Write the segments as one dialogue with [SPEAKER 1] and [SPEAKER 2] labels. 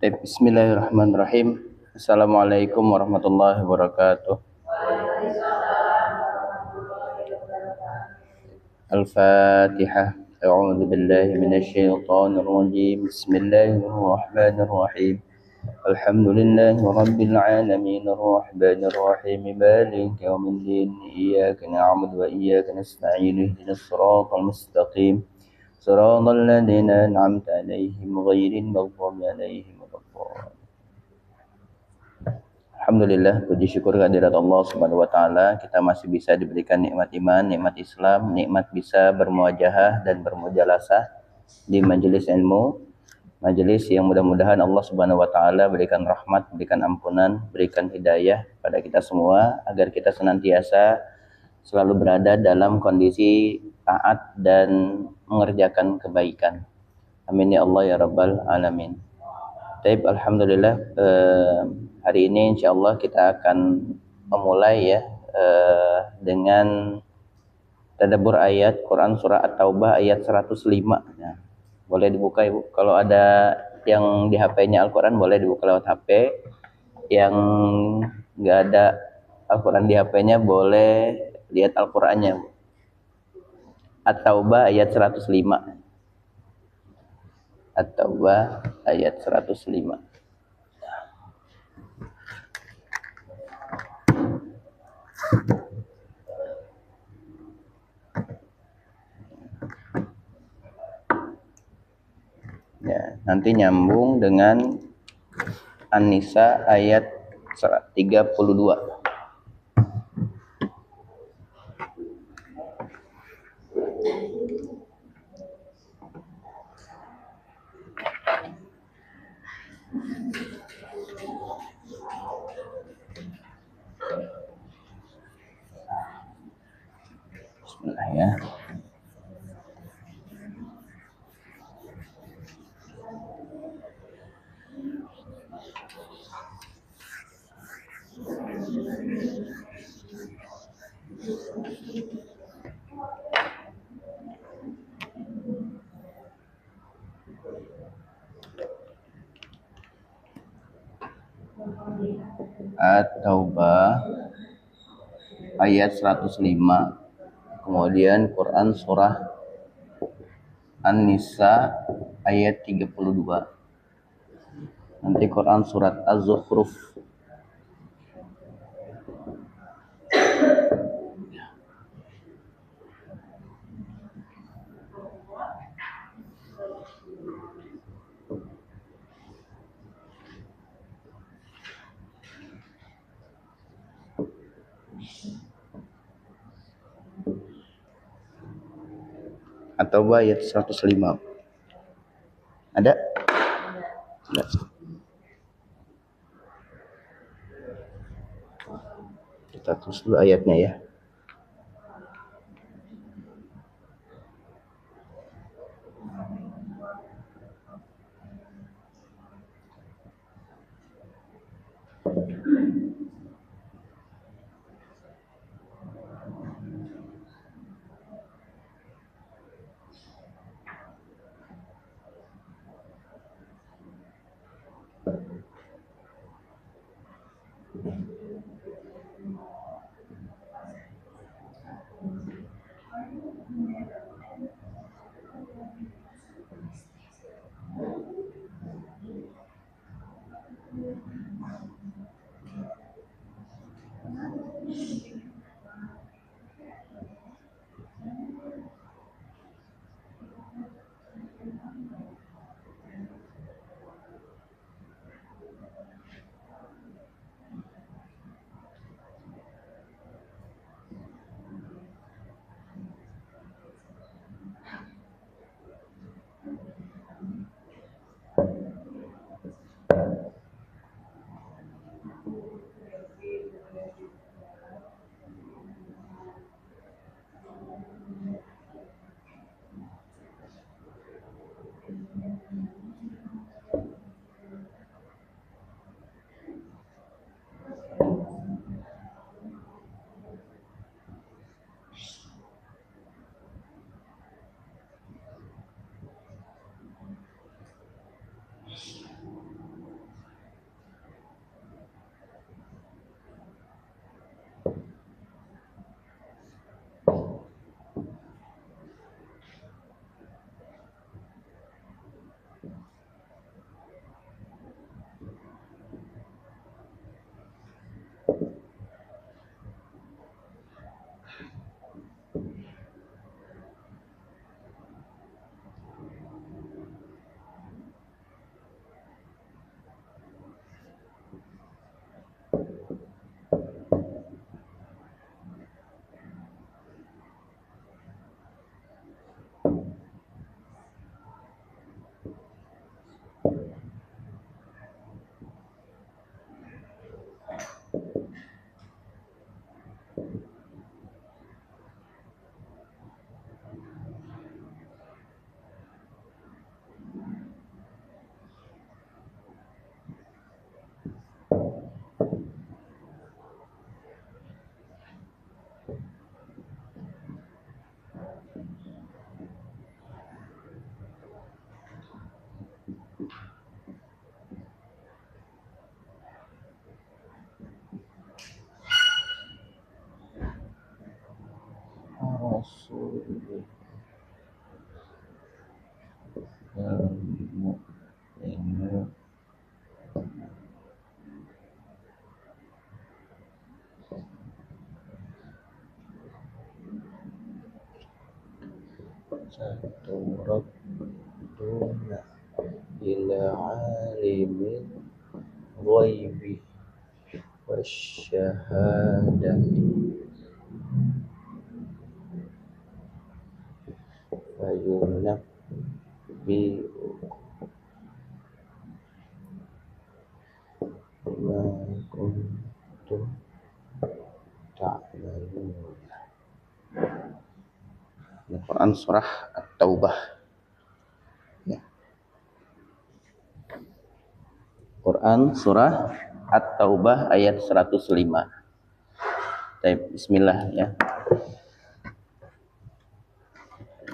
[SPEAKER 1] Bismillahirrahmanirrahim. Assalamualaikum warahmatullahi wabarakatuh. Al-Fatihah. A'udzu billahi minasyaitonir rajim. Bismillahirrahmanirrahim. Alhamdulillahi rabbil alamin arrahmanir rahim maliki yaumiddin iyyaka na'budu wa iyyaka nasta'in ihdinas siratal mustaqim siratal ladzina an'amta 'alaihim ghairil maghdubi 'alaihim waladdallin. Alhamdulillah, puji syukur kehadirat Allah Subhanahu wa taala, kita masih bisa diberikan nikmat iman, nikmat Islam, nikmat bisa bermuajahah dan bermujalasah di majelis ilmu. Majelis yang mudah-mudahan Allah Subhanahu wa taala berikan rahmat, berikan ampunan, berikan hidayah pada kita semua agar kita senantiasa selalu berada dalam kondisi taat dan mengerjakan kebaikan. Amin ya Allah ya rabbal alamin. Baik, alhamdulillah, hari ini insyaallah kita akan memulai ya dengan tadabbur ayat Quran surah At-Taubah ayat 105. Nah, boleh dibuka Ibu. Kalau ada yang di HP-nya Al-Quran boleh dibuka lewat HP. Yang nggak ada Al-Quran di HP-nya boleh lihat Al-Qurannya. At-Taubah ayat 105. At-Taubah ayat 105. Ya, nanti nyambung dengan An-Nisa ayat 32. Bismillah ya. At-Taubah ayat 105. Kemudian Quran surah An-Nisa ayat 32. Nanti Quran surat Az-Zukhruf atau ayat 105. Ada? Tidak. Kita terus dulu ayatnya ya. Saturadduna ila alimil ghaibi wasyahadati fayunabbi'ukum bima kuntum ta'malun. Al-Quran surah At-Taubah. Ya. Quran surah At-Taubah ayat 105. Baik, bismillah ya.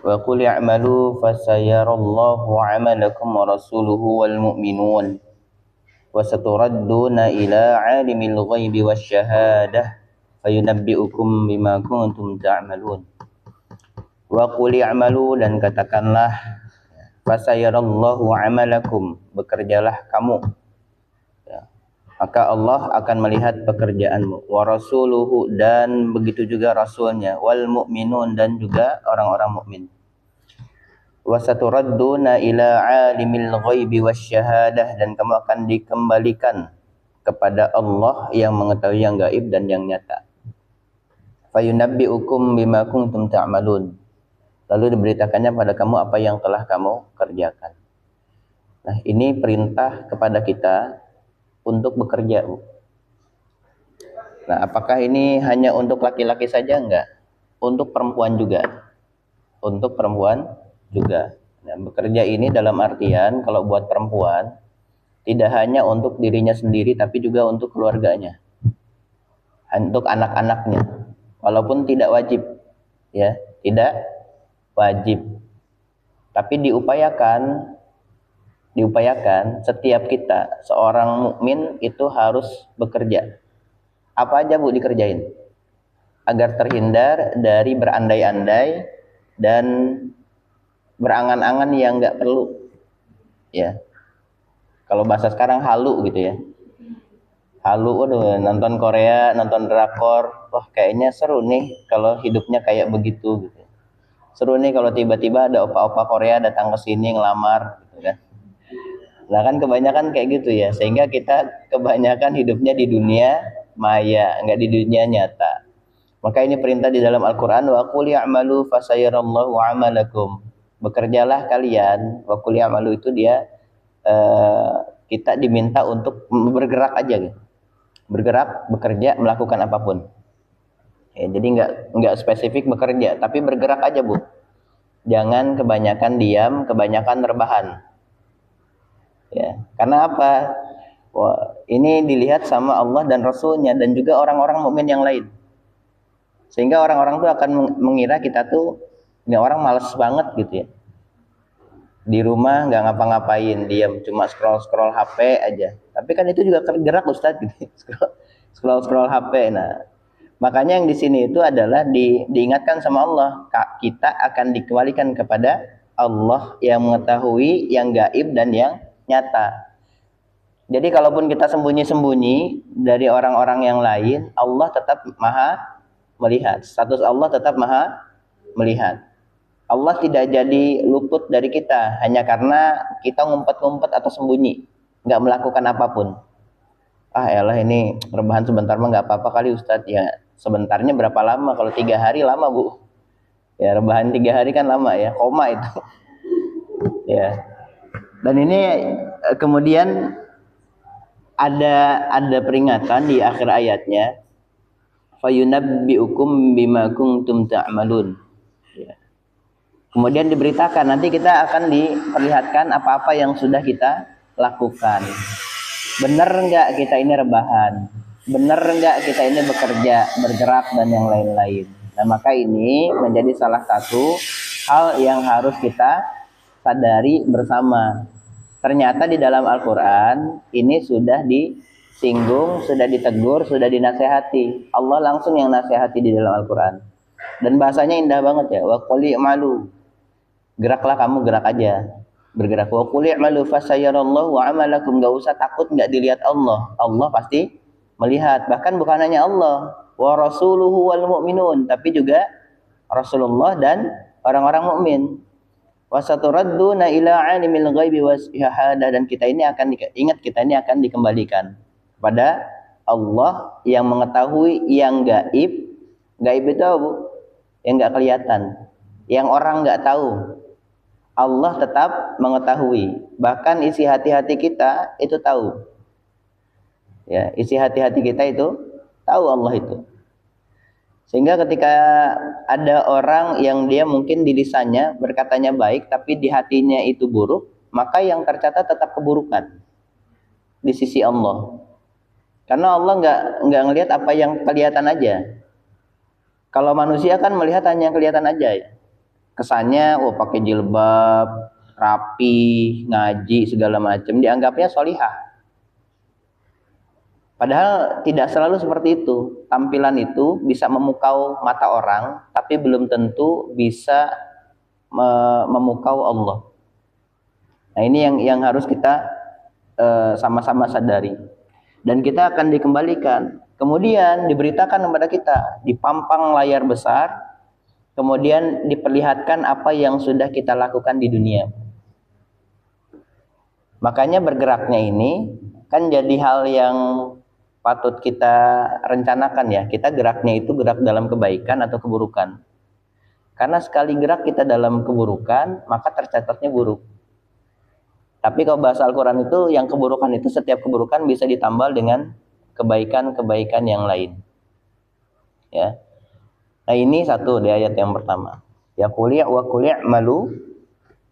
[SPEAKER 1] Wa qul i'malu fasayarallahu 'amalakum wa rasuluhu wal mu'minun wa saturadduna ila 'alimil ghaibi wasyahadah fayunabbi'ukum bima kuntum ta'malun. Wa qul i'malu, dan katakanlah, fasayarallahu 'amalakum, bekerjalah kamu, ya, maka Allah akan melihat pekerjaanmu, wa rasuluhu, dan begitu juga rasulnya, wal mu'minun, dan juga orang-orang mukmin. Wa saturadduna ila 'alimil ghaibi wasyahadah, dan kamu akan dikembalikan kepada Allah yang mengetahui yang gaib dan yang nyata. Fayunabbi'ukum bima kuntum ta'malun, lalu diberitakannya pada kamu apa yang telah kamu kerjakan. Nah, ini perintah kepada kita untuk bekerja, Bu. Nah, apakah ini hanya untuk laki-laki saja? Enggak. Untuk perempuan juga. Untuk perempuan juga. Nah, bekerja ini dalam artian kalau buat perempuan tidak hanya untuk dirinya sendiri tapi juga untuk keluarganya. Untuk anak-anaknya. Walaupun tidak wajib, ya, tidak wajib. Tapi diupayakan setiap kita seorang mukmin itu harus bekerja. Apa aja, Bu, dikerjain agar terhindar dari berandai-andai dan berangan-angan yang nggak perlu, ya. Kalau bahasa sekarang halu gitu ya. Halu, waduh, nonton Korea, nonton drakor, wah kayaknya seru nih kalau hidupnya kayak begitu gitu. Seru nih kalau tiba-tiba ada opa-opa Korea datang ke sini ngelamar gitu kan. Nah, kan kebanyakan kayak gitu ya, sehingga kita kebanyakan hidupnya di dunia maya, enggak di dunia nyata. Maka ini perintah di dalam Al-Qur'an, wa qul ya'malu fasayarallahu 'amalakum. Bekerjalah kalian, wa qul ya'malu itu dia kita diminta untuk bergerak aja gitu. Bergerak, bekerja, melakukan apapun. Ya, jadi enggak spesifik bekerja, tapi bergerak aja, Bu. Jangan kebanyakan diam, kebanyakan rebahan. Ya, karena apa? Wah, ini dilihat sama Allah dan Rasulnya dan juga orang-orang mukmin yang lain. Sehingga orang-orang tuh akan mengira kita tuh ini orang malas banget gitu ya. Di rumah nggak ngapa-ngapain, diam, cuma scroll HP aja. Tapi kan itu juga gerak, Ustadz, gitu. Scroll HP. Nah, makanya yang di sini itu adalah diingatkan sama Allah, kita akan dikembalikan kepada Allah yang mengetahui yang gaib dan yang nyata. Jadi kalaupun kita sembunyi-sembunyi dari orang-orang yang lain, Allah tetap maha melihat. Status Allah tetap maha melihat. Allah tidak jadi luput dari kita hanya karena kita ngumpet-ngumpet atau sembunyi, nggak melakukan apapun. Ah, elah ini rebahan sebentar mah nggak apa-apa kali, Ustadz. Ya, sebentarnya berapa lama? Kalau 3 hari lama, Bu. Ya, rebahan 3 hari kan lama ya, koma itu. Ya. Dan ini kemudian ada peringatan di akhir ayatnya, fayunabbi'ukum bima kuntum ta'malun. Ya. Kemudian diberitakan, nanti kita akan diperlihatkan apa-apa yang sudah kita lakukan. Benar enggak kita ini rebahan? Benar enggak kita ini bekerja, bergerak, dan yang lain-lain. Nah, maka ini menjadi salah satu hal yang harus kita sadari bersama. Ternyata di dalam Al-Quran ini sudah disinggung, sudah ditegur, sudah dinasehati. Allah langsung yang nasehati di dalam Al-Quran. Dan bahasanya indah banget ya. Wa qul i'malu. Geraklah kamu, gerak aja. Bergerak. Wa qul i'malu fasayarallahu wa amalakum. Enggak usah takut enggak dilihat Allah. Allah pasti melihat. Bahkan bukan hanya Allah, wa rasuluhu wal mu'minun, tapi juga Rasulullah dan orang-orang mukmin. Wa saturadduna ila alimil ghaibi was syahadah, dan kita ini akan ingat, kita ini akan dikembalikan kepada Allah yang mengetahui yang gaib. Gaib itu apa, Bu? Yang enggak kelihatan, yang orang enggak tahu. Allah tetap mengetahui. Bahkan isi hati-hati kita itu tahu. Ya, isi hati-hati kita itu tahu Allah itu. Sehingga ketika ada orang yang dia mungkin di lisannya berkatanya baik, tapi di hatinya itu buruk, maka yang tercatat tetap keburukan di sisi Allah. Karena Allah nggak ngelihat apa yang kelihatan aja. Kalau manusia kan melihat hanya yang kelihatan aja ya. Kesannya, pakai jilbab, rapi, ngaji segala macam, dianggapnya sholihah. Padahal tidak selalu seperti itu. Tampilan itu bisa memukau mata orang, tapi belum tentu bisa memukau Allah. Nah, ini yang harus kita sama-sama sadari. Dan kita akan dikembalikan. Kemudian diberitakan kepada kita, dipampang layar besar, kemudian diperlihatkan apa yang sudah kita lakukan di dunia. Makanya bergeraknya ini kan jadi hal yang patut kita rencanakan ya. Kita geraknya itu gerak dalam kebaikan atau keburukan. Karena sekali gerak kita dalam keburukan, maka tercatatnya buruk. Tapi kalau bahasa Al-Quran itu, yang keburukan itu, setiap keburukan bisa ditambal dengan kebaikan-kebaikan yang lain. Ya. Nah, ini satu di ayat yang pertama. Ya qul wa qul i'malu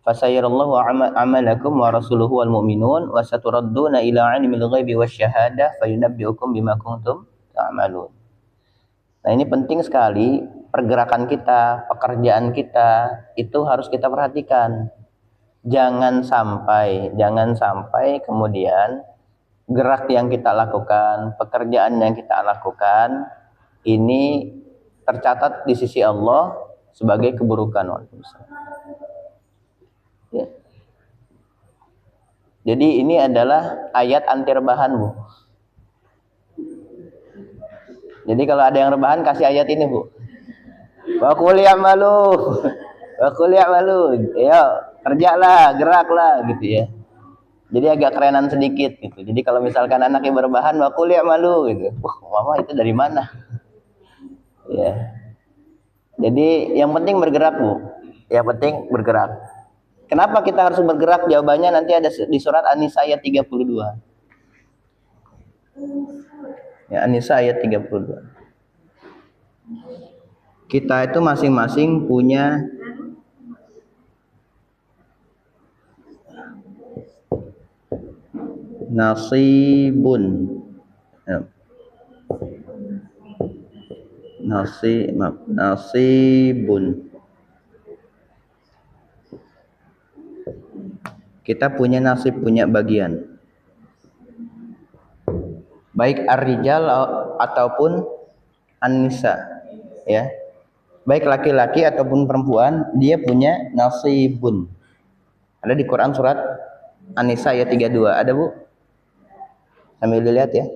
[SPEAKER 1] fasayarallahu amalakum wa rasuluhu wal mu'minun wa saturadduna ila 'alimil ghaibi wasyahadah fayunabbi'ukum bima kuntum ta'malun. Nah, ini penting sekali, pergerakan kita, pekerjaan kita itu harus kita perhatikan. Jangan sampai kemudian gerak yang kita lakukan, pekerjaan yang kita lakukan ini tercatat di sisi Allah sebagai keburukan. Ya. Jadi ini adalah ayat anti rebahan, Bu. Jadi kalau ada yang rebahan, kasih ayat ini, Bu. Wa qul i'malu. Wa qul i'malu. Ya, kerjalah, geraklah gitu ya. Jadi agak kerenan sedikit gitu. Jadi kalau misalkan anaknya berbahan, wa qul i'malu gitu. Wah, mama itu dari mana? Ya. Jadi yang penting bergerak, Bu. Yang penting bergerak. Kenapa kita harus bergerak? Jawabannya nanti ada di surat An-Nisa ayat 32. Ya, An-Nisa ayat 32. Kita itu masing-masing punya nasibun. Ya. Nasibun. Kita punya nasib, punya bagian. Baik ar-rijal ataupun an-nisa, ya. Baik laki-laki ataupun perempuan, dia punya nasibun. Ada di Quran surat An-Nisa ayat 32. Ada, Bu? Sambil dilihat ya.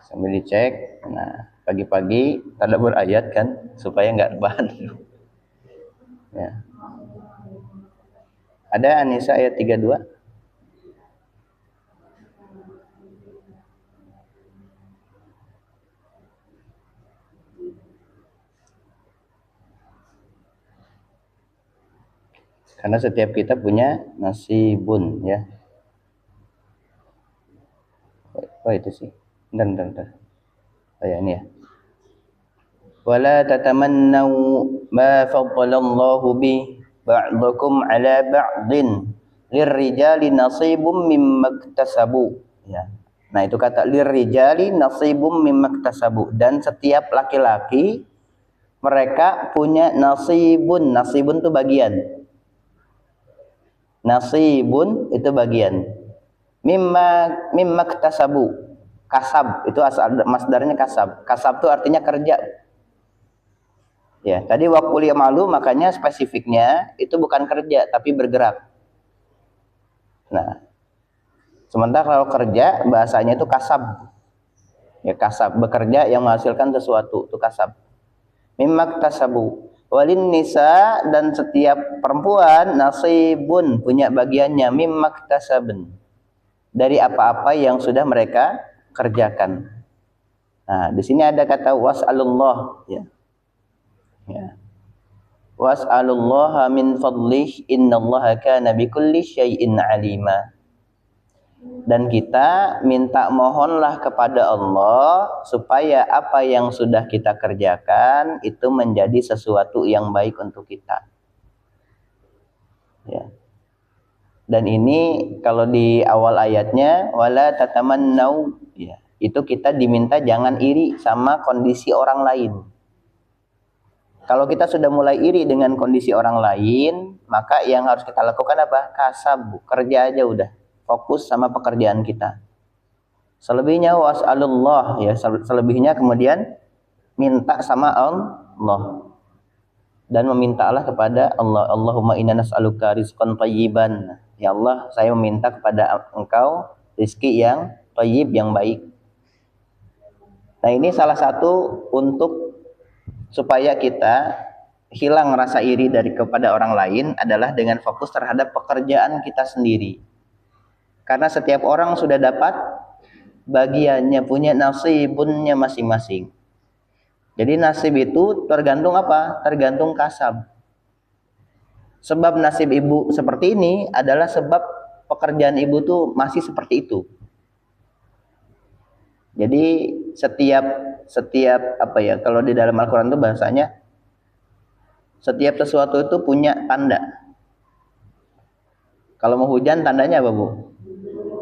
[SPEAKER 1] Sambil dicek. Nah, pagi-pagi tadabbur ayat kan supaya nggak rebahan. Ya. Ada An-Nisa ayat 32? Karena setiap kita punya nasibun ya. Oh itu sih. Bentar. Oh ya, ini ya. Wala tatamannaw ma faddalallahu bi ba'dakum ala ba'din lirrijali nasibum mimma iktasabu. Ya. Nah, itu kata lirrijali nasibum mimma iktasabu, dan setiap laki-laki mereka punya nasibun. Nasibun itu bagian. Nasibun itu bagian. Mimma ktasabu. Kasab itu asal masdarnya kasab. Kasab itu artinya kerja. Ya, tadi wakul malu makanya spesifiknya itu bukan kerja tapi bergerak. Nah, sementara kalau kerja bahasanya itu kasab. Ya, kasab bekerja yang menghasilkan sesuatu itu kasab. Mimma ktasabu. Walin nisa dan setiap perempuan nasibun punya bagiannya mimma ktasabun. Dari apa-apa yang sudah mereka kerjakan. Nah, di sini ada kata was'alullah ya. Ya. Was'alullaha min fadlih innallaha kana bikulli syai'in alima. Dan kita minta mohonlah kepada Allah supaya apa yang sudah kita kerjakan itu menjadi sesuatu yang baik untuk kita. Ya. Dan ini kalau di awal ayatnya wala tatamannau ya, itu kita diminta jangan iri sama kondisi orang lain. Kalau kita sudah mulai iri dengan kondisi orang lain, maka yang harus kita lakukan apa? Kasab, kerja aja udah. Fokus sama pekerjaan kita. Selebihnya was'alullah ya, selebihnya kemudian minta sama Allah. Dan memintalah kepada Allah. Allahumma inna nas'aluka rizqan thayyiban. Ya Allah, saya meminta kepada Engkau rezeki yang thayyib, yang baik. Nah, ini salah satu untuk supaya kita hilang rasa iri kepada orang lain adalah dengan fokus terhadap pekerjaan kita sendiri. Karena setiap orang sudah dapat bagiannya, punya nasibunnya masing-masing. Jadi nasib itu tergantung apa? Tergantung kasab. Sebab nasib ibu seperti ini adalah sebab pekerjaan ibu tuh masih seperti itu. Jadi setiap apa ya, kalau di dalam Al-Quran itu bahasanya setiap sesuatu itu punya tanda. Kalau mau hujan tandanya apa Bu?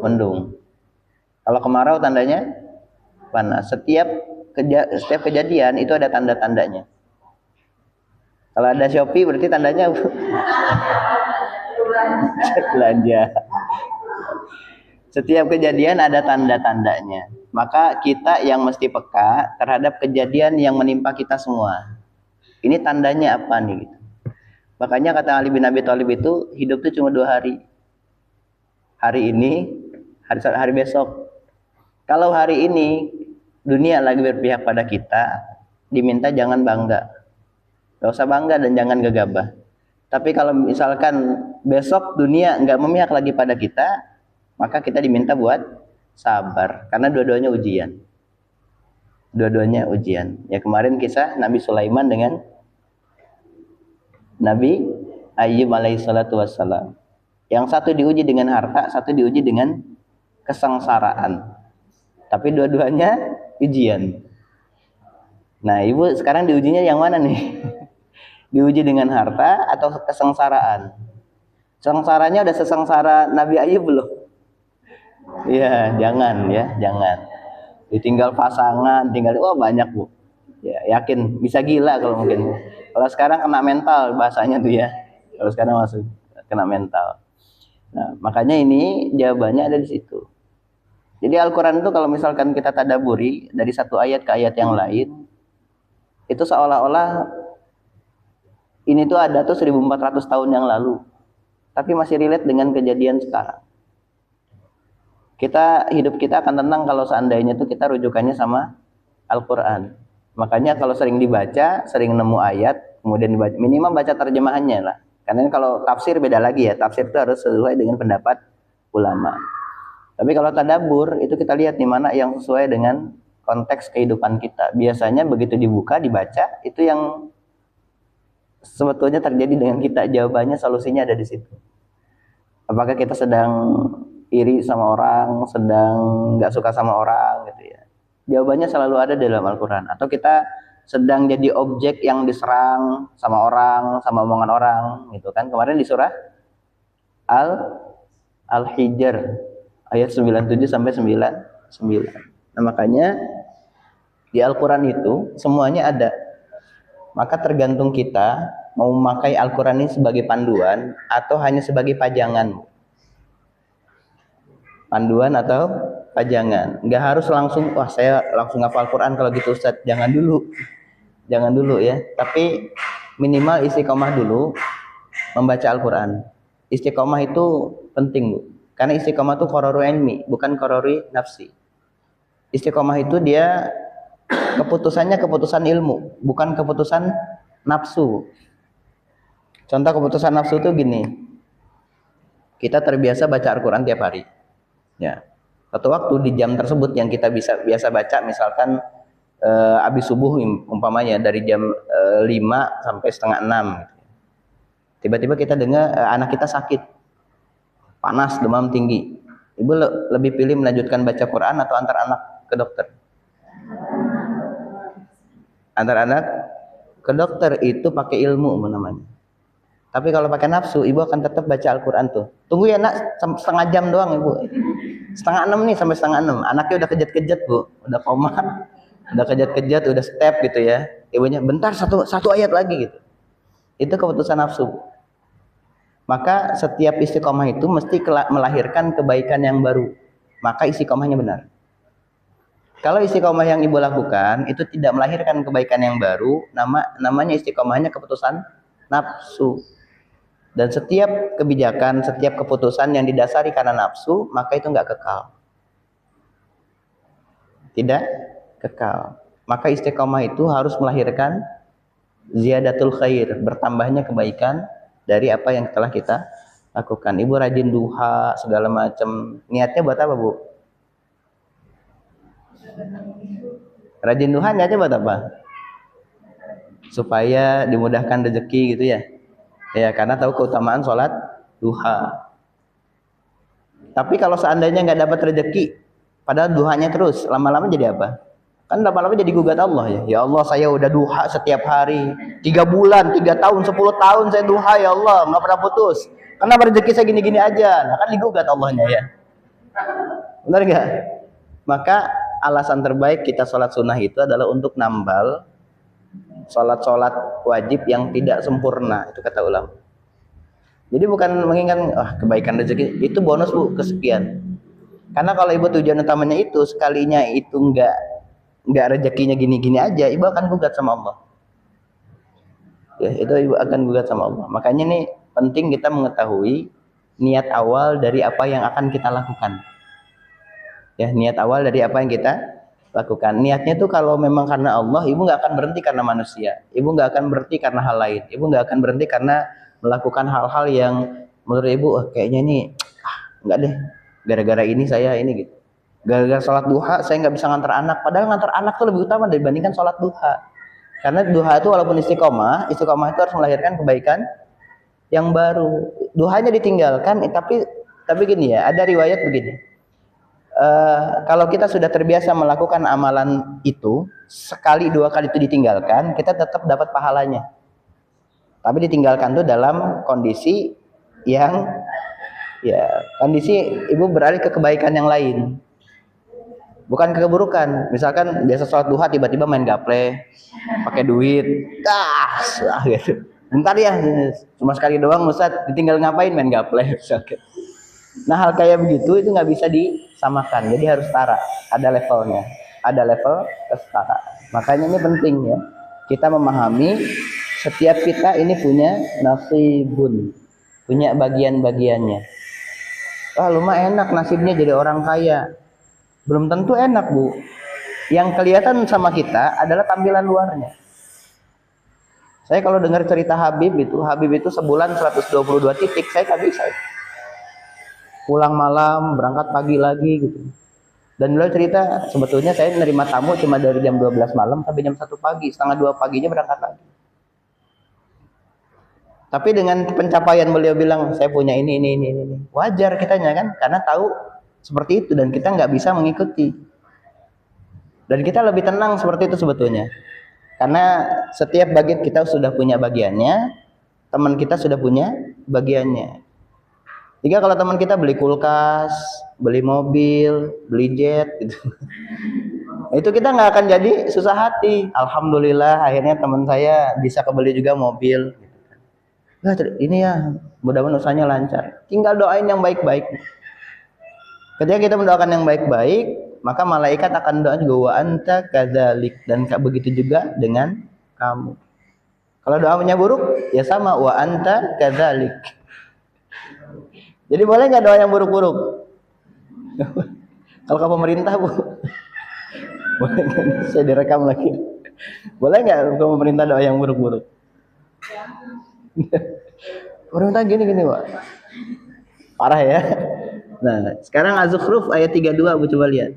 [SPEAKER 1] Mendung. Kalau kemarau tandanya panas. Setiap kejadian itu ada tanda-tandanya. Kalau ada Shopee berarti tandanya belanja. Setiap kejadian ada tanda-tandanya. Maka kita yang mesti peka terhadap kejadian yang menimpa kita semua. Ini tandanya apa nih? Gitu. Makanya kata Ali bin Abi Thalib itu hidup itu cuma 2 hari. Hari ini, hari besok. Kalau hari ini dunia lagi berpihak pada kita, diminta jangan bangga. Gak usah bangga dan jangan gegabah. Tapi kalau misalkan besok dunia nggak memihak lagi pada kita, maka kita diminta buat sabar, karena dua-duanya ujian. Dua-duanya ujian. Ya kemarin kisah Nabi Sulaiman dengan Nabi Ayyub alaihissalatu wassalam. Yang satu diuji dengan harta, satu diuji dengan kesengsaraan. Tapi dua-duanya ujian. Nah, Ibu sekarang diujinya yang mana nih? Diuji dengan harta atau kesengsaraan? Sengsaranya udah sesengsara Nabi Ayyub belum? Ya, jangan. Ditinggal pasangan, banyak Bu. Ya, yakin bisa gila kalau mungkin. Kalau sekarang kena mental bahasanya tuh ya. Kalau sekarang masuk kena mental. Nah, makanya ini jawabannya ada di situ. Jadi Al-Quran itu kalau misalkan kita tadaburi dari satu ayat ke ayat yang lain, itu seolah-olah ini tuh ada tuh 1400 tahun yang lalu. Tapi masih relate dengan kejadian sekarang. Hidup kita akan tenang kalau seandainya tuh kita rujukannya sama Al-Quran. Makanya kalau sering dibaca, sering nemu ayat, kemudian dibaca, minimal baca terjemahannya lah. Karena kalau tafsir beda lagi ya, tafsir itu harus sesuai dengan pendapat ulama. Tapi kalau tadabbur itu kita lihat di mana yang sesuai dengan konteks kehidupan kita. Biasanya begitu dibuka, dibaca, itu yang sebetulnya terjadi dengan kita. Jawabannya, solusinya ada di situ. Apakah kita sedang iri sama orang, sedang nggak suka sama orang gitu ya. Jawabannya selalu ada di dalam Al-Quran. Atau kita sedang jadi objek yang diserang sama orang, sama omongan orang gitu kan. Kemarin di surah Al-Hijr ayat 97 sampai 99. Nah, makanya di Al-Quran itu semuanya ada. Maka tergantung kita mau memakai Al-Quran ini sebagai panduan atau hanya sebagai pajangan. Panduan atau pajangan. Nggak harus langsung, wah saya langsung hafal Al-Quran kalau gitu Ustaz. Jangan dulu ya. Tapi minimal istiqomah dulu membaca Al-Quran. Istiqomah itu penting, Bu. Karena istiqomah itu qararu ilmi, bukan qarari nafsi. Istiqomah itu dia keputusannya keputusan ilmu, bukan keputusan nafsu. Contoh keputusan nafsu itu gini. Kita terbiasa baca Al-Quran tiap hari. Ya. Satu waktu di jam tersebut yang kita biasa baca, misalkan habis subuh umpamanya dari jam 5 sampai setengah 6. Tiba-tiba kita dengar anak kita sakit, panas, demam tinggi. Ibu lebih pilih melanjutkan baca Quran atau antar anak ke dokter? Antar anak ke dokter itu pakai ilmu namanya. Tapi kalau pakai nafsu, ibu akan tetap baca Al-Quran tuh. Tunggu ya nak, setengah jam doang ibu. Setengah 6 nih sampai setengah 6. Anaknya udah kejat-kejat Bu, udah koma, udah kejat-kejat, udah step gitu ya. Ibunya bentar satu ayat lagi gitu. Itu keputusan nafsu. Maka setiap istiqomah itu mesti melahirkan kebaikan yang baru. Maka istiqomahnya benar. Kalau istiqomah yang ibu lakukan itu tidak melahirkan kebaikan yang baru, namanya istiqomahnya keputusan nafsu. Dan setiap kebijakan, setiap keputusan yang didasari karena nafsu, maka itu nggak kekal. Tidak kekal. Maka istiqomah itu harus melahirkan ziyadatul khair, bertambahnya kebaikan dari apa yang telah kita lakukan. Ibu rajin duha, segala macam. Niatnya buat apa, Bu? Rajin duha niatnya buat apa? Supaya dimudahkan rezeki gitu ya. Ya, karena tahu keutamaan sholat duha. Tapi kalau seandainya nggak dapat rezeki, padahal duhanya terus, lama-lama jadi apa? Kan lama-lama jadi gugat Allah ya. Ya Allah, saya udah duha setiap hari, 3 bulan, 3 tahun, 10 tahun saya duha ya Allah, nggak pernah putus. Kenapa rezeki saya gini-gini aja? Nah, kan digugat Allahnya ya. Benar nggak? Maka alasan terbaik kita sholat sunnah itu adalah untuk nambal sholat wajib yang tidak sempurna, itu kata ulama. Jadi bukan mengingat kebaikan rezeki, itu bonus Bu, kesekian. Karena kalau ibu tujuan utamanya itu sekalinya itu enggak rezekinya gini-gini aja, ibu akan gugat sama Allah. Ya, itu ibu akan gugat sama Allah. Makanya nih penting kita mengetahui niat awal dari apa yang akan kita lakukan. Ya, niat awal dari apa yang kita lakukan. Niatnya tuh kalau memang karena Allah, ibu nggak akan berhenti karena manusia. Ibu nggak akan berhenti karena hal lain. Ibu nggak akan berhenti karena melakukan hal-hal yang menurut ibu kayaknya ini nggak deh. Gara-gara ini saya ini gitu. Gara-gara sholat duha saya nggak bisa ngantar anak. Padahal ngantar anak tuh lebih utama dibandingkan sholat duha. Karena duha itu walaupun istiqomah itu harus melahirkan kebaikan yang baru. Duhanya ditinggalkan, tapi gini ya, ada riwayat begini. Kalau kita sudah terbiasa melakukan amalan itu, sekali 2 kali itu ditinggalkan, kita tetap dapat pahalanya. Tapi ditinggalkan itu dalam kondisi yang kondisi ibu beralih ke kebaikan yang lain, bukan ke keburukan. Misalkan biasa sholat duha tiba-tiba main gaple, pakai duit, gitu. Bentar ya, cuma sekali doang Ustaz, ditinggal ngapain main gaple. Nah hal kayak begitu itu nggak bisa disamakan, jadi harus setara, ada levelnya, ada level kesetaraan. Makanya ini penting ya, kita memahami setiap kita ini punya nasibun, punya bagian-bagiannya. Wah lu mah enak nasibnya jadi orang kaya, belum tentu enak Bu. Yang kelihatan sama kita adalah tampilan luarnya. Saya kalau dengar cerita Habib itu sebulan 122 titik, saya nggak bisa. Pulang malam, berangkat pagi lagi gitu. Dan beliau cerita, sebetulnya saya menerima tamu cuma dari jam 12 malam sampai jam 1 pagi, setengah 2 paginya berangkat lagi. Tapi dengan pencapaian beliau bilang, saya punya ini. Wajar kitanya kan, karena tahu seperti itu dan kita nggak bisa mengikuti. Dan kita lebih tenang seperti itu sebetulnya. Karena setiap bagian kita sudah punya bagiannya, teman kita sudah punya bagiannya. Jika kalau teman kita beli kulkas, beli mobil, beli jet gitu. Itu kita nggak akan jadi susah hati. Alhamdulillah akhirnya teman saya bisa kebeli juga mobil. Nah, ini ya mudah-mudahan usahanya lancar. Tinggal doain yang baik-baik. Ketika kita mendoakan yang baik-baik, maka malaikat akan doa juga wa anta kadzalik, dan begitu juga dengan kamu. Kalau doanya buruk, ya sama wa anta kadzalik. Jadi boleh nggak doa yang buruk-buruk? Kalau ke pemerintah, Bu. Boleh nggak? Saya direkam lagi. Boleh nggak ke pemerintah doa yang buruk-buruk? Pemerintah gini-gini, Pak. Parah ya. Nah, sekarang Az-Zukhruf ayat 32, Bu, coba lihat.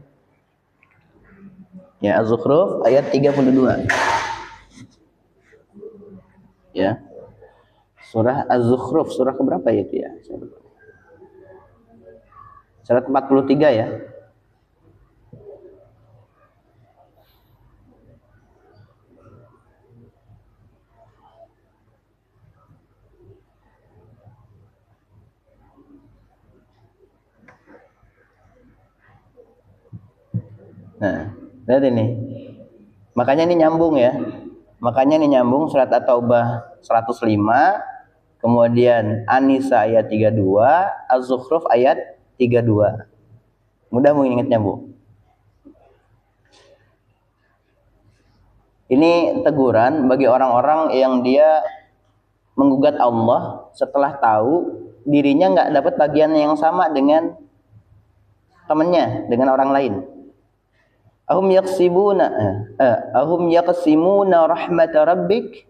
[SPEAKER 1] Ya, Az-Zukhruf ayat 32. Ya. Surah Az-Zukhruf, surah keberapa ya itu ya? Surat 43 ya. Nah, lihat ini. Makanya ini nyambung ya. Makanya ini nyambung surat At-Taubah 105, kemudian An-Nisa ayat 32, Az-Zukhruf ayat 32. Mudah mengingatnya, Bu. Ini teguran bagi orang-orang yang dia menggugat Allah setelah tahu dirinya nggak dapat bagian yang sama dengan temannya, dengan orang lain. Ahum yaqsimuna rahmat rabbik.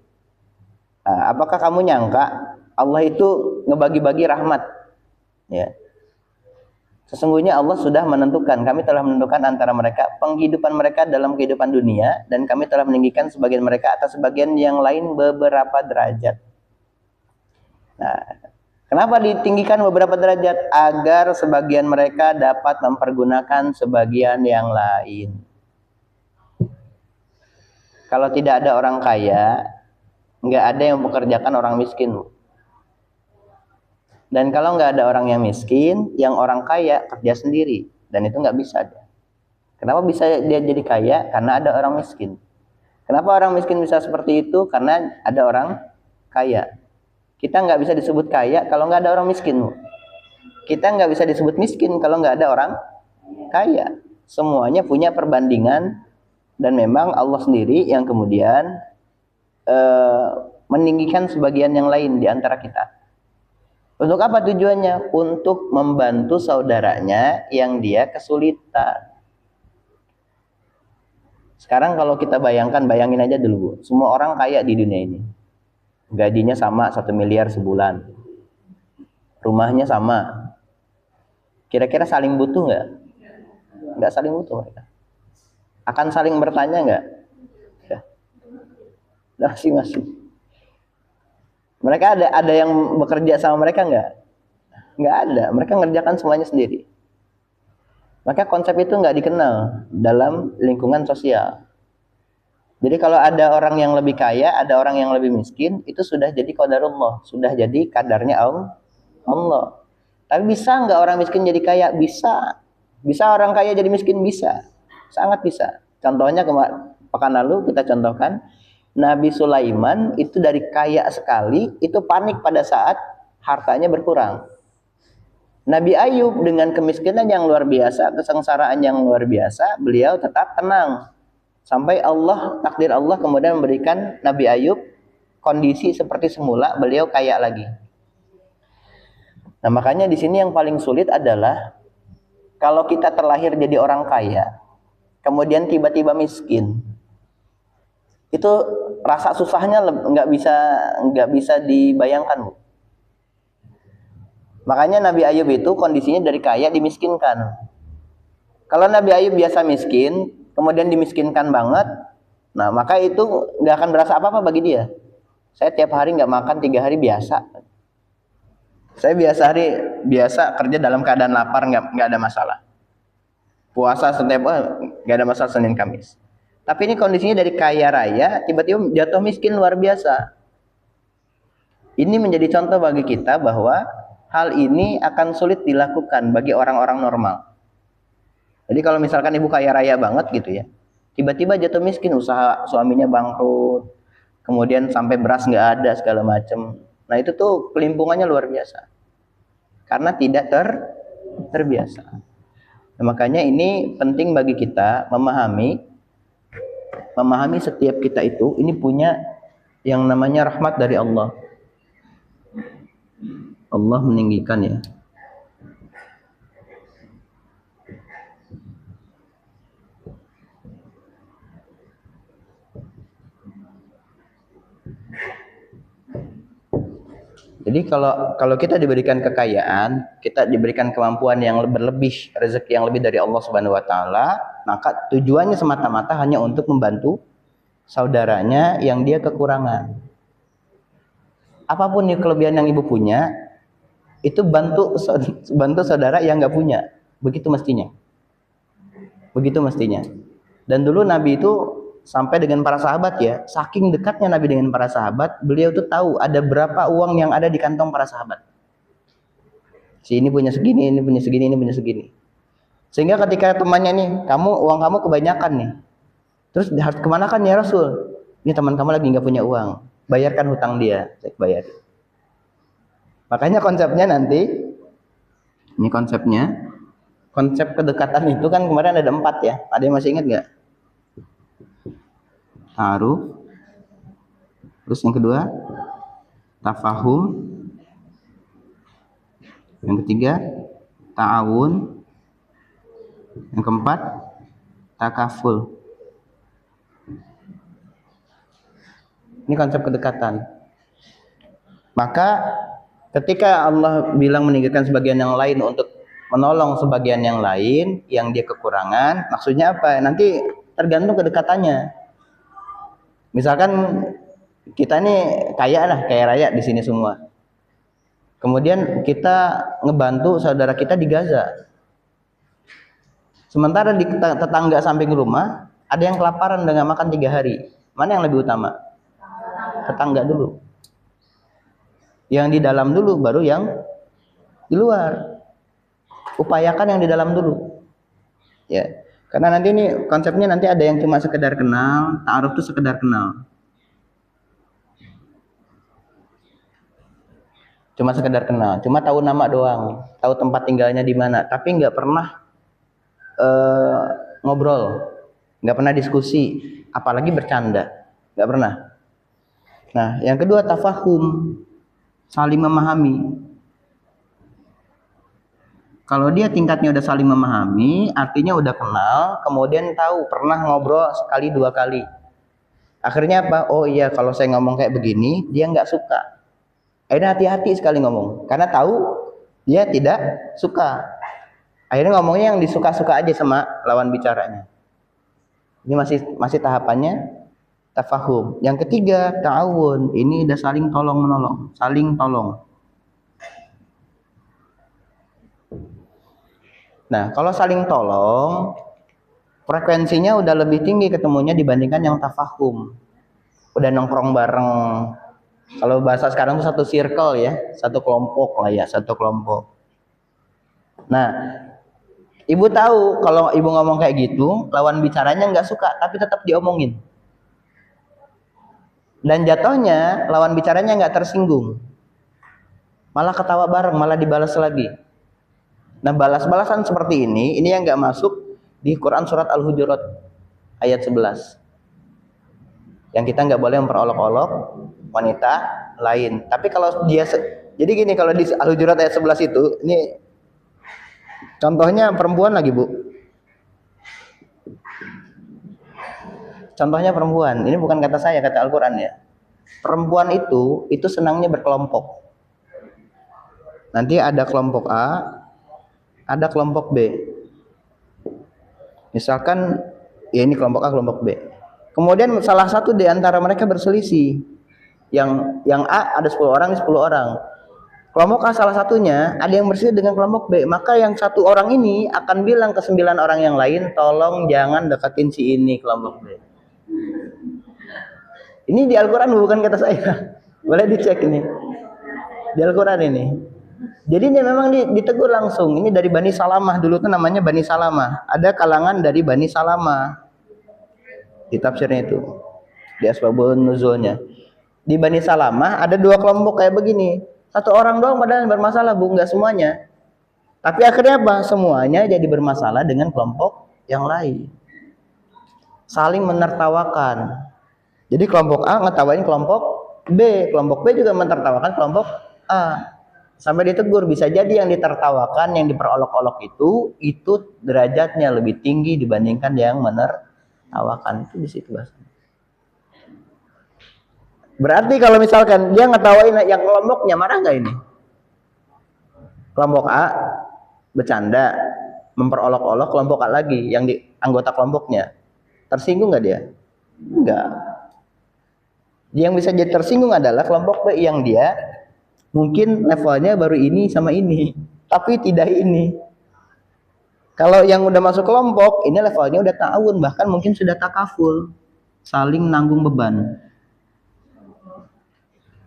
[SPEAKER 1] Apakah kamu nyangka Allah itu ngebagi-bagi rahmat? Ya. Sesungguhnya Allah sudah menentukan, kami telah menentukan antara mereka penghidupan mereka dalam kehidupan dunia, dan kami telah meninggikan sebagian mereka atas sebagian yang lain beberapa derajat. Nah, kenapa ditinggikan beberapa derajat? Agar sebagian mereka dapat mempergunakan sebagian yang lain. Kalau tidak ada orang kaya, nggak ada yang mengerjakan orang miskin. Dan kalau nggak ada orang yang miskin, yang orang kaya kerja sendiri. Dan itu nggak bisa. Kenapa bisa dia jadi kaya? Karena ada orang miskin. Kenapa orang miskin bisa seperti itu? Karena ada orang kaya. Kita nggak bisa disebut kaya kalau nggak ada orang miskin. Kita nggak bisa disebut miskin kalau nggak ada orang kaya. Semuanya punya perbandingan. Dan memang Allah sendiri yang kemudian meninggikan sebagian yang lain di antara kita. Untuk apa tujuannya? Untuk membantu saudaranya yang dia kesulitan. Sekarang kalau kita bayangin aja dulu, Bu. Semua orang kaya di dunia ini. Gajinya sama 1 miliar sebulan. Rumahnya sama. Kira-kira saling butuh nggak? Nggak saling butuh mereka. Akan saling bertanya nggak? Ya. Masing-masing. Mereka ada yang bekerja sama mereka nggak? Nggak ada. Mereka ngerjakan semuanya sendiri. Maka konsep itu nggak dikenal dalam lingkungan sosial. Jadi kalau ada orang yang lebih kaya, ada orang yang lebih miskin, itu sudah jadi qadarullah, sudah jadi kadarnya Allah. Tapi bisa nggak orang miskin jadi kaya? Bisa. Bisa orang kaya jadi miskin? Bisa. Sangat bisa. Contohnya pekan lalu kita contohkan Nabi Sulaiman itu dari kaya sekali, itu panik pada saat hartanya berkurang. Nabi Ayub dengan kemiskinan yang luar biasa, kesengsaraan yang luar biasa, beliau tetap tenang. Sampai takdir Allah kemudian memberikan Nabi Ayub kondisi seperti semula, beliau kaya lagi. Nah, makanya di sini yang paling sulit adalah kalau kita terlahir jadi orang kaya, kemudian tiba-tiba miskin, itu rasa susahnya nggak bisa dibayangkan, Bu. Makanya Nabi Ayub itu kondisinya dari kaya dimiskinkan. Kalau Nabi Ayub biasa miskin, kemudian dimiskinkan banget, nah maka itu nggak akan berasa apa-apa bagi dia. Saya tiap hari nggak makan 3 hari biasa. Saya biasa kerja dalam keadaan lapar, nggak ada masalah. Puasa setiap nggak ada masalah Senin Kamis. Tapi ini kondisinya dari kaya raya tiba-tiba jatuh miskin luar biasa. Ini menjadi contoh bagi kita bahwa hal ini akan sulit dilakukan bagi orang-orang normal. Jadi kalau misalkan ibu kaya raya banget gitu ya, tiba-tiba jatuh miskin, usaha suaminya bangkrut, kemudian sampai beras nggak ada segala macam. Nah itu tuh kelimpungannya luar biasa karena tidak terbiasa. Nah, makanya ini penting bagi kita memahami setiap kita itu ini punya yang namanya rahmat dari Allah. Allah meninggikan ya. Jadi kalau kita diberikan kekayaan, kita diberikan kemampuan yang berlebih, rezeki yang lebih dari Allah Subhanahu wa taala, maka tujuannya semata-mata hanya untuk membantu saudaranya yang dia kekurangan. Apapun kelebihan yang ibu punya, itu bantu saudara yang nggak punya. Begitu mestinya. Begitu mestinya. Dan dulu Nabi itu sampai dengan para sahabat ya, saking dekatnya Nabi dengan para sahabat, beliau tuh tahu ada berapa uang yang ada di kantong para sahabat. Si ini punya segini, ini punya segini, ini punya segini. Sehingga ketika temannya nih, uang kamu kebanyakan nih. Terus harus kemana kan ya Rasul? Ini teman kamu lagi nggak punya uang, bayarkan hutang dia, saya bayar. Makanya konsepnya nanti, ini konsepnya, konsep kedekatan itu kan kemarin ada 4 ya. Ada yang masih ingat nggak? Ta'aruf, terus yang kedua tafahum, yang ketiga ta'awun, yang keempat takaful. Ini konsep kedekatan. Maka ketika Allah bilang meninggalkan sebagian yang lain untuk menolong sebagian yang lain yang dia kekurangan, maksudnya apa? Nanti tergantung kedekatannya. Misalkan kita ini kaya raya di sini semua. Kemudian kita ngebantu saudara kita di Gaza. Sementara di tetangga samping rumah ada yang kelaparan dan nggak makan 3 hari. Mana yang lebih utama? Tetangga dulu. Yang di dalam dulu, baru yang di luar. Upayakan yang di dalam dulu. Ya. Karena nanti ini konsepnya nanti ada yang cuma sekedar kenal, ta'aruf itu sekedar kenal. Cuma sekedar kenal, cuma tahu nama doang, tahu tempat tinggalnya di mana, tapi nggak pernah ngobrol, nggak pernah diskusi, apalagi bercanda, nggak pernah. Nah, yang kedua tafahum, saling memahami. Kalau dia tingkatnya udah saling memahami, artinya udah kenal, kemudian tahu, pernah ngobrol sekali 2 kali. Akhirnya apa? Oh iya, kalau saya ngomong kayak begini, dia nggak suka. Akhirnya hati-hati sekali ngomong, karena tahu dia tidak suka. Akhirnya ngomongnya yang disuka-suka aja sama lawan bicaranya. Ini masih tahapannya tafahum. Yang ketiga, ta'awun. Ini udah saling tolong-menolong, saling tolong. Nah, kalau saling tolong, frekuensinya udah lebih tinggi ketemunya dibandingkan yang tafahum. Udah nongkrong bareng. Kalau bahasa sekarang itu satu circle ya, satu kelompok lah ya, satu kelompok. Nah, ibu tahu kalau ibu ngomong kayak gitu, lawan bicaranya nggak suka, tapi tetap diomongin. Dan jatuhnya lawan bicaranya nggak tersinggung, malah ketawa bareng, malah dibalas lagi. Nah, balas-balasan seperti ini yang nggak masuk di Quran surat Al-Hujurat ayat 11. Yang kita nggak boleh memperolok-olok wanita lain. Tapi kalau dia jadi gini, kalau di Al-Hujurat ayat 11 itu, ini contohnya perempuan lagi, Bu. Contohnya perempuan. Ini bukan kata saya, kata Al-Qur'an ya. Perempuan itu senangnya berkelompok. Nanti ada kelompok A, ada kelompok B. Misalkan ya ini kelompok A, kelompok B. Kemudian salah satu di antara mereka berselisih. Yang A ada 10 orang, 10 orang. Kelompok A salah satunya ada yang berselisih dengan kelompok B, maka yang 1 orang ini akan bilang ke 9 orang yang lain, tolong jangan deketin si ini, kelompok B. Ini di Al-Qur'an, bukan kata saya. Boleh dicek ini. Di Al-Qur'an ini. Jadi ini memang ditegur langsung. Ini dari Bani Salamah, dulu tuh namanya Bani Salamah. Ada kalangan dari Bani Salamah. Di tafsirnya itu, di asbabun nuzulnya. Di Bani Salamah ada dua kelompok kayak begini. Satu orang doang padahal yang bermasalah, Bu, enggak semuanya. Tapi akhirnya apa? Semuanya jadi bermasalah dengan kelompok yang lain. Saling menertawakan. Jadi kelompok A ngetawain kelompok B, kelompok B juga menertawakan kelompok A. Sampai ditegur, bisa jadi yang ditertawakan, yang diperolok-olok itu derajatnya lebih tinggi dibandingkan yang menertawakan. Itu di situ bahasa. Berarti kalau misalkan dia ngetawain yang kelompoknya, marah nggak ini? Kelompok A bercanda, memperolok-olok kelompok A lagi, yang di anggota kelompoknya. Tersinggung nggak dia? Enggak. Yang bisa jadi tersinggung adalah kelompok B yang dia mungkin levelnya baru ini sama ini, tapi tidak ini. Kalau yang udah masuk kelompok, ini levelnya udah ta'awun, bahkan mungkin sudah takaful, saling nanggung beban.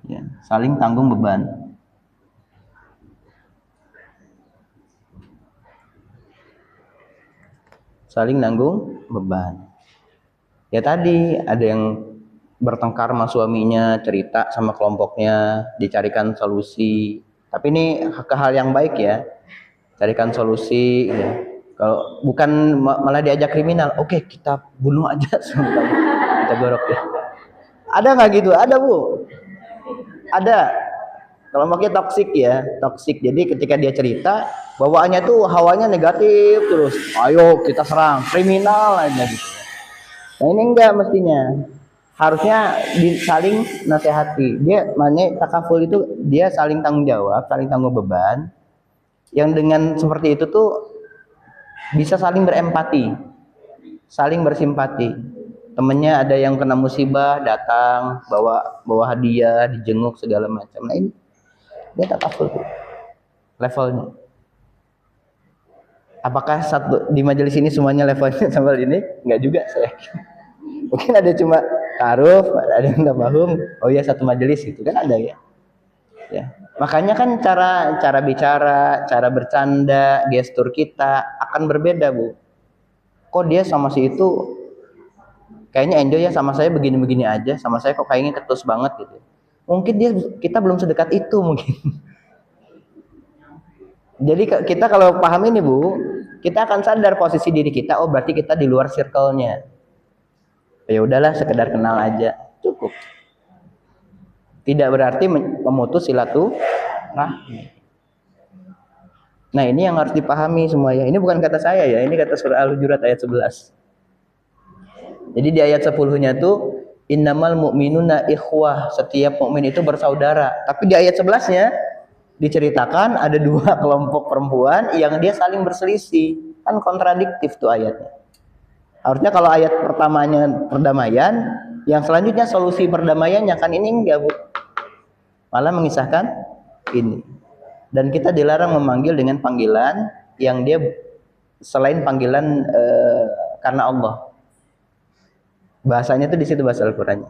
[SPEAKER 1] Ya, saling tanggung beban. Saling nanggung beban. Ya tadi ada yang bertengkar sama suaminya, cerita sama kelompoknya, dicarikan solusi. Tapi ini ke hal yang baik ya, carikan solusi. Ya. Kalau bukan malah diajak kriminal, oke kita bunuh aja, kita gorok ya. Ada nggak gitu? Ada, Bu. Ada. Kelompoknya toksik ya, toksik. Jadi ketika dia cerita, bawaannya tuh hawanya negatif terus. Ayo kita serang, kriminal aja gitu. Nah ini enggak mestinya. Harusnya saling nasihati. Dia makanya takaful itu dia saling tanggung jawab, saling tanggung beban. Yang dengan seperti itu tuh bisa saling berempati, saling bersimpati. Temennya ada yang kena musibah, datang bawa hadiah, dijenguk segala macam. Nah ini dia takaful tuh levelnya. Apakah di majelis ini semuanya levelnya sama ini? Enggak juga saya. Mungkin ada cuma ta'aruf, ada yang tabahum. Oh iya satu majelis gitu kan ada ya. Ya. Makanya kan cara bicara, cara bercanda, gestur kita akan berbeda, Bu. Kok dia sama si itu kayaknya enjoy ya, sama saya begini-begini aja, sama saya kok kayaknya ketus banget gitu. Mungkin kita belum sedekat itu mungkin. Jadi kita kalau paham ini, Bu, kita akan sadar posisi diri kita, oh berarti kita di luar circle-nya. Ya udahlah, sekedar kenal aja, cukup. Tidak berarti memutus silaturahmi. Nah, ini yang harus dipahami semua ya. Ini bukan kata saya ya, ini kata surah Al-Hujurat ayat 11. Jadi di ayat 10-nya tuh innamal mu'minuna ikhwah, setiap mukmin itu bersaudara. Tapi di ayat 11-nya diceritakan ada dua kelompok perempuan yang dia saling berselisih. Kan kontradiktif tuh ayatnya. Harusnya kalau ayat pertamanya perdamaian, yang selanjutnya solusi perdamaiannya, kan ini enggak, Bu. Malah mengisahkan ini. Dan kita dilarang memanggil dengan panggilan yang dia selain panggilan karena Allah. Bahasanya tuh di situ bahasa Al-Qur'annya.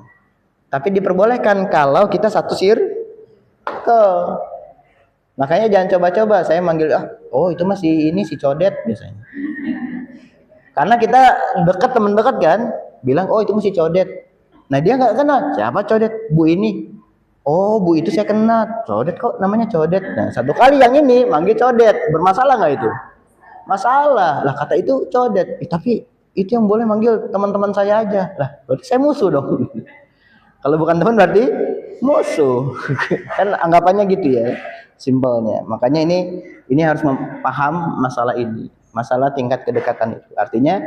[SPEAKER 1] Tapi diperbolehkan kalau kita satu circle. Makanya jangan coba-coba saya manggil, oh itu masih ini si Codet biasanya. Karena kita dekat, teman dekat kan, bilang oh itu masih Codet. Nah dia nggak kenal siapa Codet, Bu ini. Oh Bu itu saya kenal, Codet kok namanya Codet. Nah satu kali yang ini manggil Codet, bermasalah nggak itu? Masalah lah, kata itu Codet. Tapi itu yang boleh manggil teman-teman saya aja. Lah berarti saya musuh dong. Kalau bukan teman berarti musuh. Kan anggapannya gitu ya, simpelnya. Makanya ini harus paham masalah ini. Masalah tingkat kedekatan itu. Artinya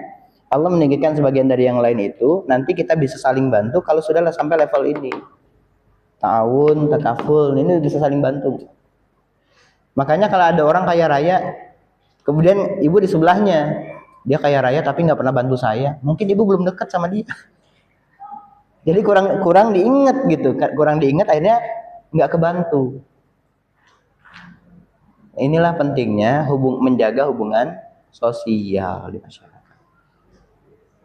[SPEAKER 1] Allah meninggikan sebagian dari yang lain itu, nanti kita bisa saling bantu kalau sudah sampai level ini. Ta'awun, takaful, ini bisa saling bantu. Makanya kalau ada orang kaya raya, kemudian ibu di sebelahnya, dia kaya raya tapi nggak pernah bantu saya, mungkin ibu belum dekat sama dia. Jadi kurang diingat gitu, kurang diingat akhirnya nggak kebantu. Inilah pentingnya menjaga hubungan sosial di masyarakat.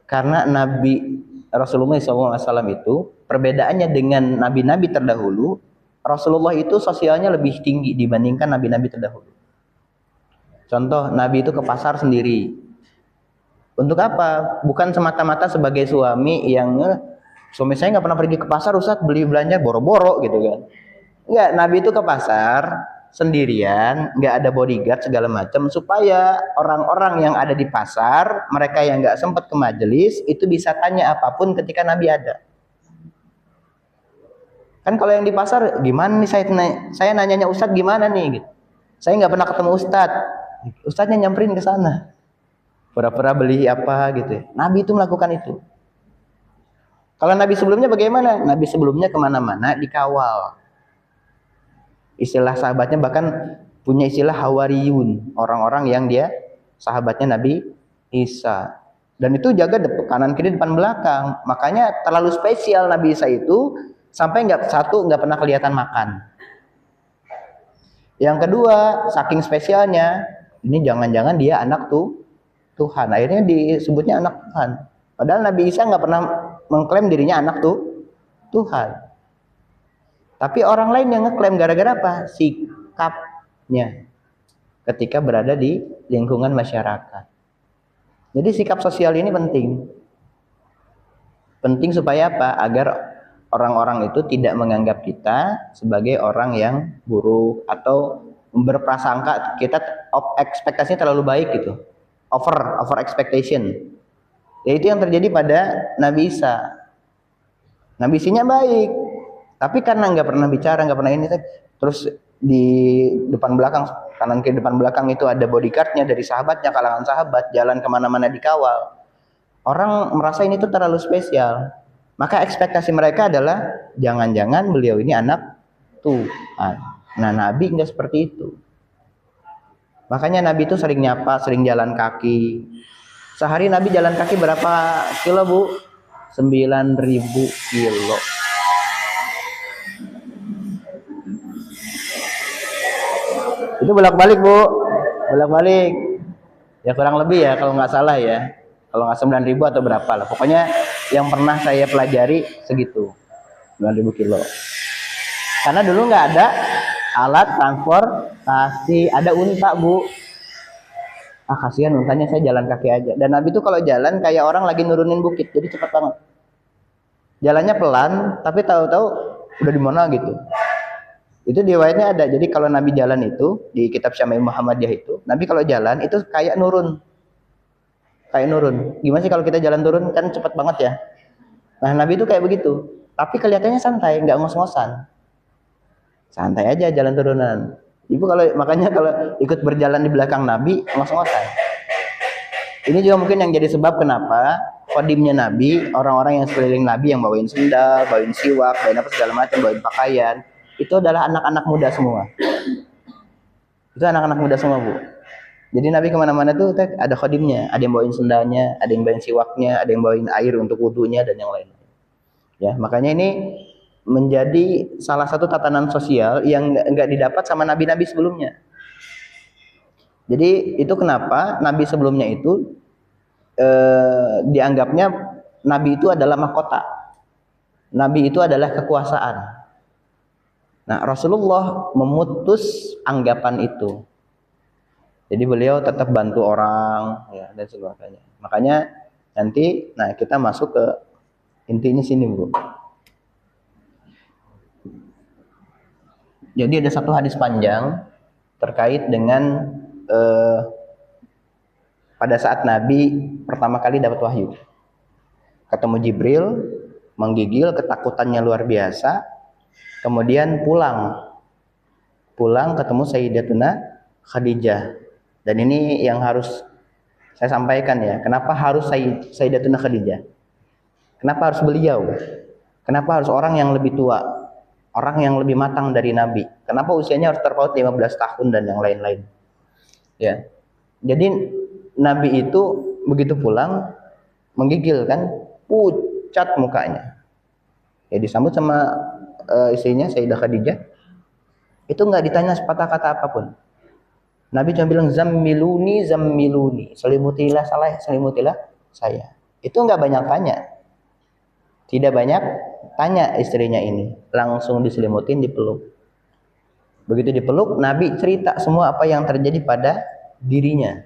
[SPEAKER 1] Karena Nabi Rasulullah SAW itu perbedaannya dengan nabi-nabi terdahulu, Rasulullah itu sosialnya lebih tinggi dibandingkan nabi-nabi terdahulu. Contoh, Nabi itu ke pasar sendiri. Untuk apa? Bukan semata-mata sebagai suami yang suami saya nggak pernah pergi ke pasar, Ustaz, beli belanja boro-boro gitu kan. Enggak, Nabi itu ke pasar sendirian, nggak ada bodyguard segala macam, supaya orang-orang yang ada di pasar, mereka yang nggak sempat ke majelis, itu bisa tanya apapun ketika Nabi ada. Kan kalau yang di pasar, gimana nih saya nanyanya Ustadz gimana nih? Gitu. Saya nggak pernah ketemu Ustadz, Ustadznya nyamperin ke sana, pura-pura beli apa gitu. Nabi itu melakukan itu. Kalau Nabi sebelumnya bagaimana? Nabi sebelumnya kemana-mana dikawal. Istilah sahabatnya bahkan punya istilah hawariyun, orang-orang yang dia sahabatnya Nabi Isa. Dan itu jaga kanan kiri depan belakang. Makanya terlalu spesial Nabi Isa itu sampai nggak pernah kelihatan makan. Yang kedua, saking spesialnya, ini jangan-jangan dia anak Tuhan. Akhirnya disebutnya anak Tuhan. Padahal Nabi Isa nggak pernah mengklaim dirinya anak Tuhan. Tapi orang lain yang ngeklaim gara-gara apa? Sikapnya ketika berada di lingkungan masyarakat. Jadi sikap sosial ini penting. Penting supaya apa? Agar orang-orang itu tidak menganggap kita sebagai orang yang buruk atau berprasangka kita ekspektasinya terlalu baik gitu. Over expectation. Yaitu yang terjadi pada Nabi Isa. Nabi Isa-nya baik, tapi karena nggak pernah bicara, nggak pernah ini, terus di depan belakang, kanan kiri depan belakang itu ada bodyguardnya dari sahabatnya, kalangan sahabat, jalan kemana-mana dikawal. Orang merasa ini tuh terlalu spesial. Maka ekspektasi mereka adalah jangan-jangan beliau ini anak Tuhan. Nah, Nabi nggak seperti itu. Makanya Nabi itu sering nyapa, sering jalan kaki. Sehari Nabi jalan kaki berapa kilo, Bu? 9.000 kilo. Itu bolak-balik, Bu. Bolak-balik. Ya kurang lebih ya kalau nggak salah ya. Kalau nggak 9.000 atau berapa lah. Pokoknya yang pernah saya pelajari segitu. 9.000 kilo. Karena dulu nggak ada alat transportasi, ada unta, Bu. Kasihan untanya, saya jalan kaki aja. Dan Nabi itu kalau jalan kayak orang lagi nurunin bukit, jadi cepat banget. Jalannya pelan, tapi tahu-tahu udah di mana gitu. Itu di riwayatnya ada. Jadi kalau Nabi jalan itu di kitab Syama'il Muhammadiyah itu, Nabi kalau jalan itu kayak nurun. Kayak nurun. Gimana sih kalau kita jalan turun, kan cepat banget ya. Nah, Nabi itu kayak begitu. Tapi kelihatannya santai, nggak ngos-ngosan. Santai aja jalan turunan. Ibu makanya kalau ikut berjalan di belakang Nabi, ngos-ngosan. Ini juga mungkin yang jadi sebab kenapa kodimnya Nabi, orang-orang yang sekeliling Nabi yang bawain sendal, bawain siwak, bawain apa segala macam, bawain pakaian, itu adalah anak-anak muda semua. Itu anak-anak muda semua, Bu. Jadi Nabi kemana-mana tuh ada kodimnya, ada yang bawain sendalnya, ada yang bawain siwaknya, ada yang bawain air untuk wudunya dan yang lain. Ya, makanya ini menjadi salah satu tatanan sosial yang nggak didapat sama nabi-nabi sebelumnya. Jadi itu kenapa nabi sebelumnya itu dianggapnya nabi itu adalah mahkota, nabi itu adalah kekuasaan. Nah, Rasulullah memutus anggapan itu. Jadi beliau tetap bantu orang, ya, dan sebagainya. Makanya nanti, nah kita masuk ke intinya sini, Bu. Jadi ada satu hadis panjang terkait dengan pada saat Nabi pertama kali dapat wahyu. Ketemu Jibril, menggigil, ketakutannya luar biasa. Kemudian pulang ketemu Sayyidatuna Khadijah. Dan ini yang harus saya sampaikan ya. Kenapa harus Sayyidatuna Khadijah? Kenapa harus beliau? Kenapa harus orang yang lebih tua? Orang yang lebih matang dari Nabi. Kenapa usianya harus terpaut 15 tahun dan yang lain-lain? Ya. Jadi Nabi itu begitu pulang menggigil kan, pucat mukanya. Ya disambut sama istrinya Sayyidah Khadijah. Itu enggak ditanya sepatah kata apapun. Nabi cuma bilang zammiluni, selimutilah saya. Itu enggak banyak tanya. Tidak banyak tanya istrinya ini, langsung diselimutin, dipeluk. Begitu dipeluk, Nabi cerita semua apa yang terjadi pada dirinya.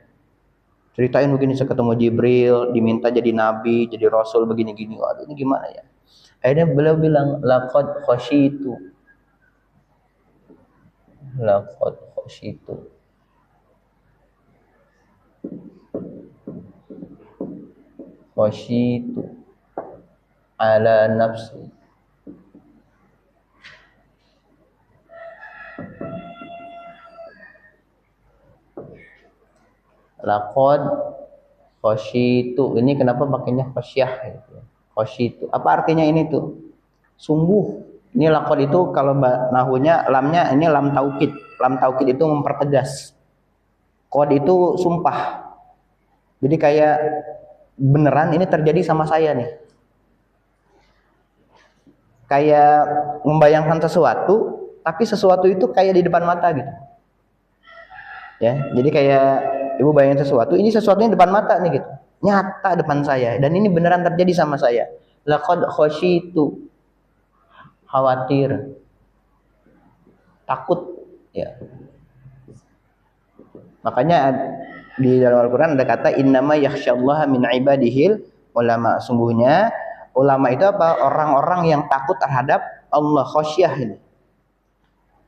[SPEAKER 1] Ceritain begini, saya ketemu Jibril, diminta jadi nabi, jadi rasul begini-gini. Waduh, ini gimana ya? Akhirnya beliau bilang, laqad khasyitu. Laqad khasyitu. Khasyitu ala nafsi. Laqad khasyitu. Ini kenapa pakainya khasyah gitu. Khasyitu. Apa artinya ini tuh? Sungguh. Ini laqad itu kalau nahunya lamnya ini lam taukid. Lam taukid itu mempertegas. Qad itu sumpah. Jadi kayak beneran ini terjadi sama saya nih. Kayak membayangkan sesuatu, tapi sesuatu itu kayak di depan mata gitu. Ya, jadi kayak ibu bayangin sesuatu, ini sesuatunya depan mata nih gitu. Nyata depan saya dan ini beneran terjadi sama saya. Laqad khasyitu. Khawatir. Takut ya. Makanya di dalam Al-Qur'an ada kata innama yakhsyallaha min ibadihil ulama. Sungguhnya ulama itu apa? Orang-orang yang takut terhadap Allah, khasyah ini.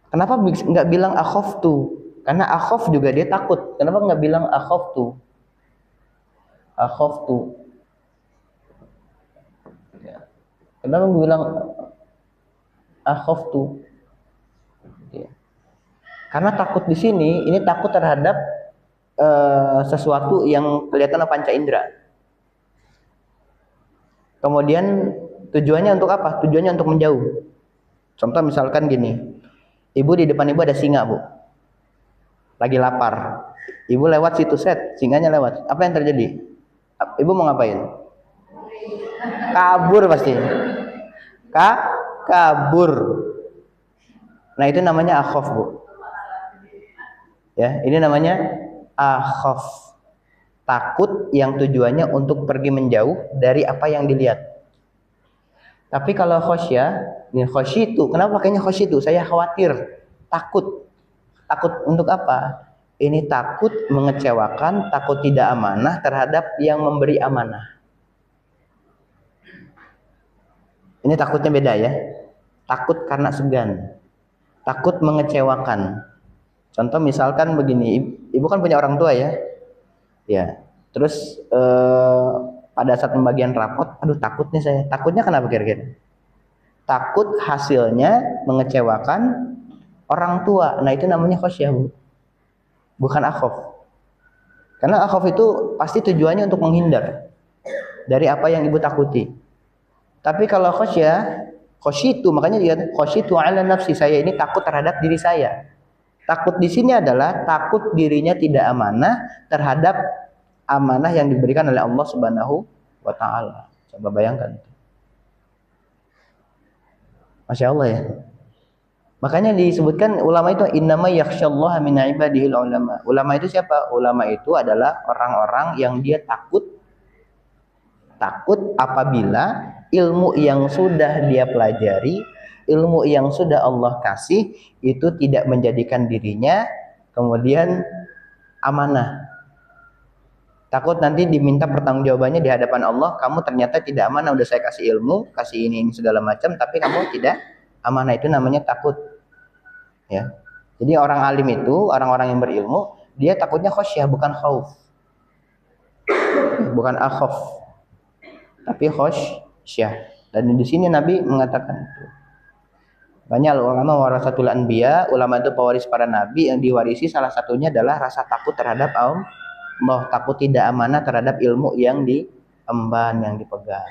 [SPEAKER 1] Kenapa enggak bilang akhaftu? Karena akhaf juga dia takut. Kenapa enggak bilang akhaftu? Akhaftu. Ya. Kenapa enggak bilang akhaftu? Ya. Karena takut di sini, ini takut terhadap sesuatu yang kelihatan panca indera. Kemudian tujuannya untuk apa? Tujuannya untuk menjauh. Contoh misalkan gini, ibu di depan ibu ada singa, Bu. Lagi lapar. Ibu lewat situ, set, singanya lewat. Apa yang terjadi? Ibu mau ngapain? Kabur pasti. Kabur. Nah, itu namanya akhaf, Bu. Ya, ini namanya akhaf. Takut yang tujuannya untuk pergi menjauh dari apa yang dilihat. Tapi kalau khasyah, ini khasyitu. Kenapa pakainya khasyitu? Saya khawatir, takut. Takut untuk apa? Ini takut mengecewakan, takut tidak amanah terhadap yang memberi amanah. Ini takutnya beda ya. Takut karena segan. Takut mengecewakan. Contoh misalkan begini, ibu kan punya orang tua ya. Ya. Terus pada saat pembagian rapot, aduh takut nih saya. Takutnya kenapa kira-kira? Takut hasilnya mengecewakan orang tua. Nah, itu namanya khasyah, Bu. Bukan akhaf. Karena akhaf itu pasti tujuannya untuk menghindar dari apa yang ibu takuti. Tapi kalau khasyah, khasyitu, makanya dia khasyitu ala nafsi, saya ini takut terhadap diri saya. Takut di sini adalah takut dirinya tidak amanah terhadap amanah yang diberikan oleh Allah Subhanahu wa taala. Coba bayangkan. Masya Allah ya. Makanya disebutkan ulama itu innama yakhsyallaha min ibadihil ulama. Ulama itu siapa? Ulama itu adalah orang-orang yang dia takut apabila ilmu yang sudah dia pelajari, ilmu yang sudah Allah kasih itu tidak menjadikan dirinya kemudian amanah. Takut nanti diminta pertanggungjawabannya di hadapan Allah, kamu ternyata tidak amanah, udah saya kasih ilmu, kasih ini segala macam, tapi kamu tidak amanah. Itu namanya takut. Ya. Jadi orang alim itu, orang-orang yang berilmu, dia takutnya khasyah, bukan khauf. Bukan akhaf. Tapi khasyah. Dan di sini Nabi mengatakan itu. Banyak ulama warasatul anbiya, ulama itu pewaris para nabi, yang diwarisi salah satunya adalah rasa takut terhadap Allah, takut tidak amanah terhadap ilmu yang diemban, yang dipegang.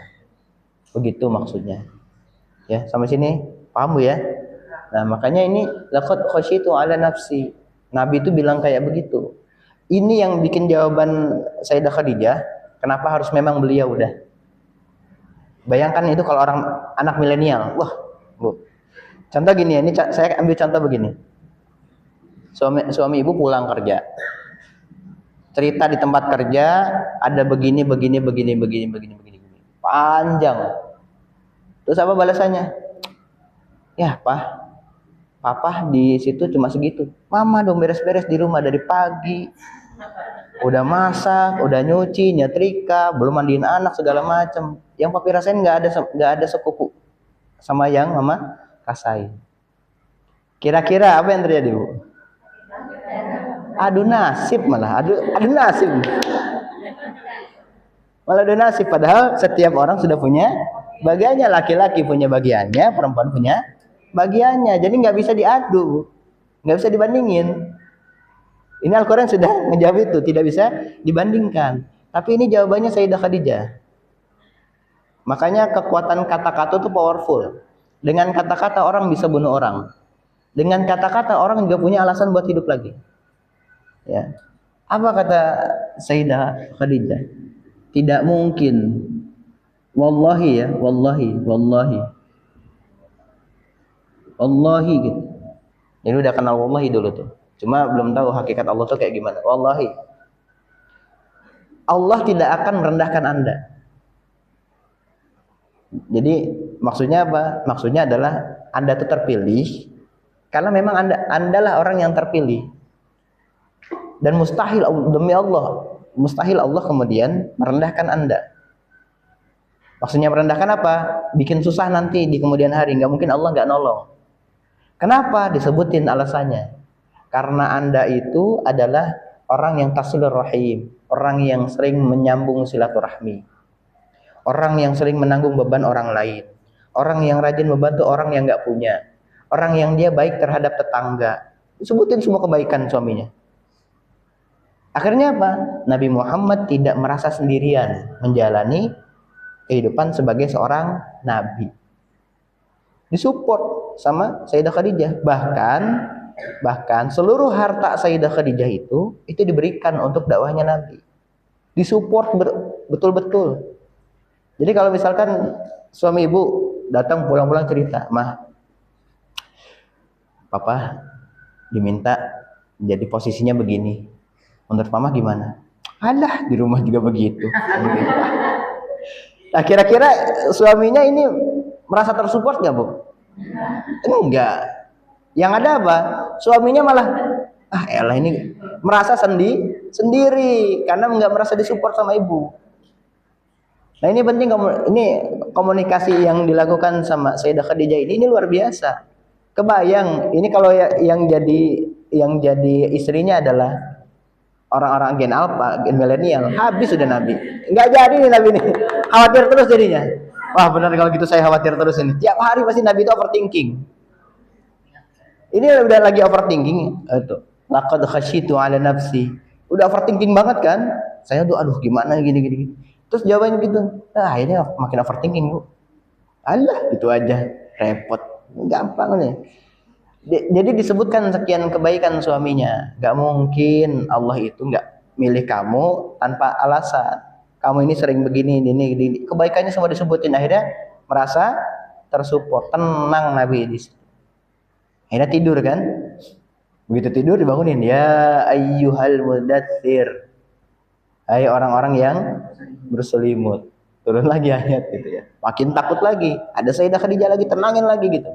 [SPEAKER 1] Begitu maksudnya. Ya, sampai sini paham Bu ya? Nah, makanya ini laqad khasyitu ala nafsi. Nabi itu bilang kayak begitu. Ini yang bikin jawaban Sayyidah Khadijah, kenapa harus memang beliau udah. Bayangkan itu kalau orang anak milenial. Wah, Bu. Contoh gini ya, ini saya ambil contoh begini. Suami ibu pulang kerja. Cerita di tempat kerja ada begini. Panjang. Terus apa balasannya? Ya, Papa di situ cuma segitu. Mama dong beres-beres di rumah dari pagi. Udah masak, udah nyuci, nyetrika, belum mandiin anak segala macem. Yang papi rasain nggak ada sepupu sama yang mama rasain. Kira-kira apa yang terjadi, Bu? Adu nasib malah, adu nasib. Malah adu nasib, padahal setiap orang sudah punya bagiannya, laki-laki punya bagiannya, perempuan punya bagiannya. Jadi nggak bisa diadu, nggak bisa dibandingin. Ini Al-Quran sudah menjawab itu, tidak bisa dibandingkan. Tapi ini jawabannya Sayyidah Khadijah. Makanya kekuatan kata-kata itu powerful. Dengan kata-kata orang bisa bunuh orang. Dengan kata-kata orang juga punya alasan buat hidup lagi. Ya. Apa kata Sayyidah Khadijah? Tidak mungkin. Wallahi ya, wallahi gitu. Jadi udah kenal wallahi dulu tuh. Cuma belum tahu hakikat Allah tuh kayak gimana. Wallahi, Allah tidak akan merendahkan Anda. Jadi maksudnya apa? Maksudnya adalah Anda tuh terpilih karena memang Anda lah orang yang terpilih. Dan mustahil, demi Allah, mustahil Allah kemudian merendahkan Anda. Maksudnya merendahkan apa? Bikin susah nanti di kemudian hari. Nggak mungkin Allah nggak nolong. Kenapa? Disebutin alasannya. Karena Anda itu adalah orang yang tasilur rahim, orang yang sering menyambung silaturahmi, orang yang sering menanggung beban orang lain, orang yang rajin membantu orang yang nggak punya, orang yang dia baik terhadap tetangga. Disebutin semua kebaikan suaminya. Akhirnya apa? Nabi Muhammad tidak merasa sendirian menjalani kehidupan sebagai seorang nabi. Disupport sama Sayyidah Khadijah. Bahkan seluruh harta Sayyidah Khadijah itu diberikan untuk dakwahnya Nabi. Disupport betul-betul. Jadi kalau misalkan suami ibu datang pulang-pulang cerita, "Mah, papa diminta jadi posisinya begini. Menurut mama gimana?" "Alah, di rumah juga begitu." Nah, kira-kira suaminya ini merasa tersupport nggak, Bu? Enggak. Yang ada apa? Suaminya malah, elah ini merasa sendiri karena nggak merasa disupport sama ibu. Nah, ini penting, ini komunikasi yang dilakukan sama Sayyidah Khadijah ini luar biasa. Kebayang, ini kalau yang jadi istrinya adalah orang-orang gen alpha, gen milenial, habis sudah Nabi. Nggak jadi nih Nabi nih. Khawatir terus jadinya. Wah, benar kalau gitu saya khawatir terus ini. Tiap hari pasti Nabi itu overthinking. Ini udah lagi overthinking itu. Laqad khasyitu ala nafsi. Udah overthinking banget kan? Saya tuh aduh gimana gini. Terus jawabannya gitu. Nah, akhirnya makin overthinking, Bu. Alah, gitu aja. Repot. Gampang nih. Jadi disebutkan sekian kebaikan suaminya. Gak mungkin Allah itu gak milih kamu tanpa alasan. Kamu ini sering begini, ini. Kebaikannya semua disebutin. Akhirnya merasa tersupport. Tenang Nabi di situ. Akhirnya tidur kan. Begitu tidur dibangunin. Ya ayyuhal mudaththir. Hai orang-orang yang berselimut. Turun lagi ayat gitu ya. Makin takut lagi. Ada Sayyidah Khadijah lagi, tenangin lagi gitu.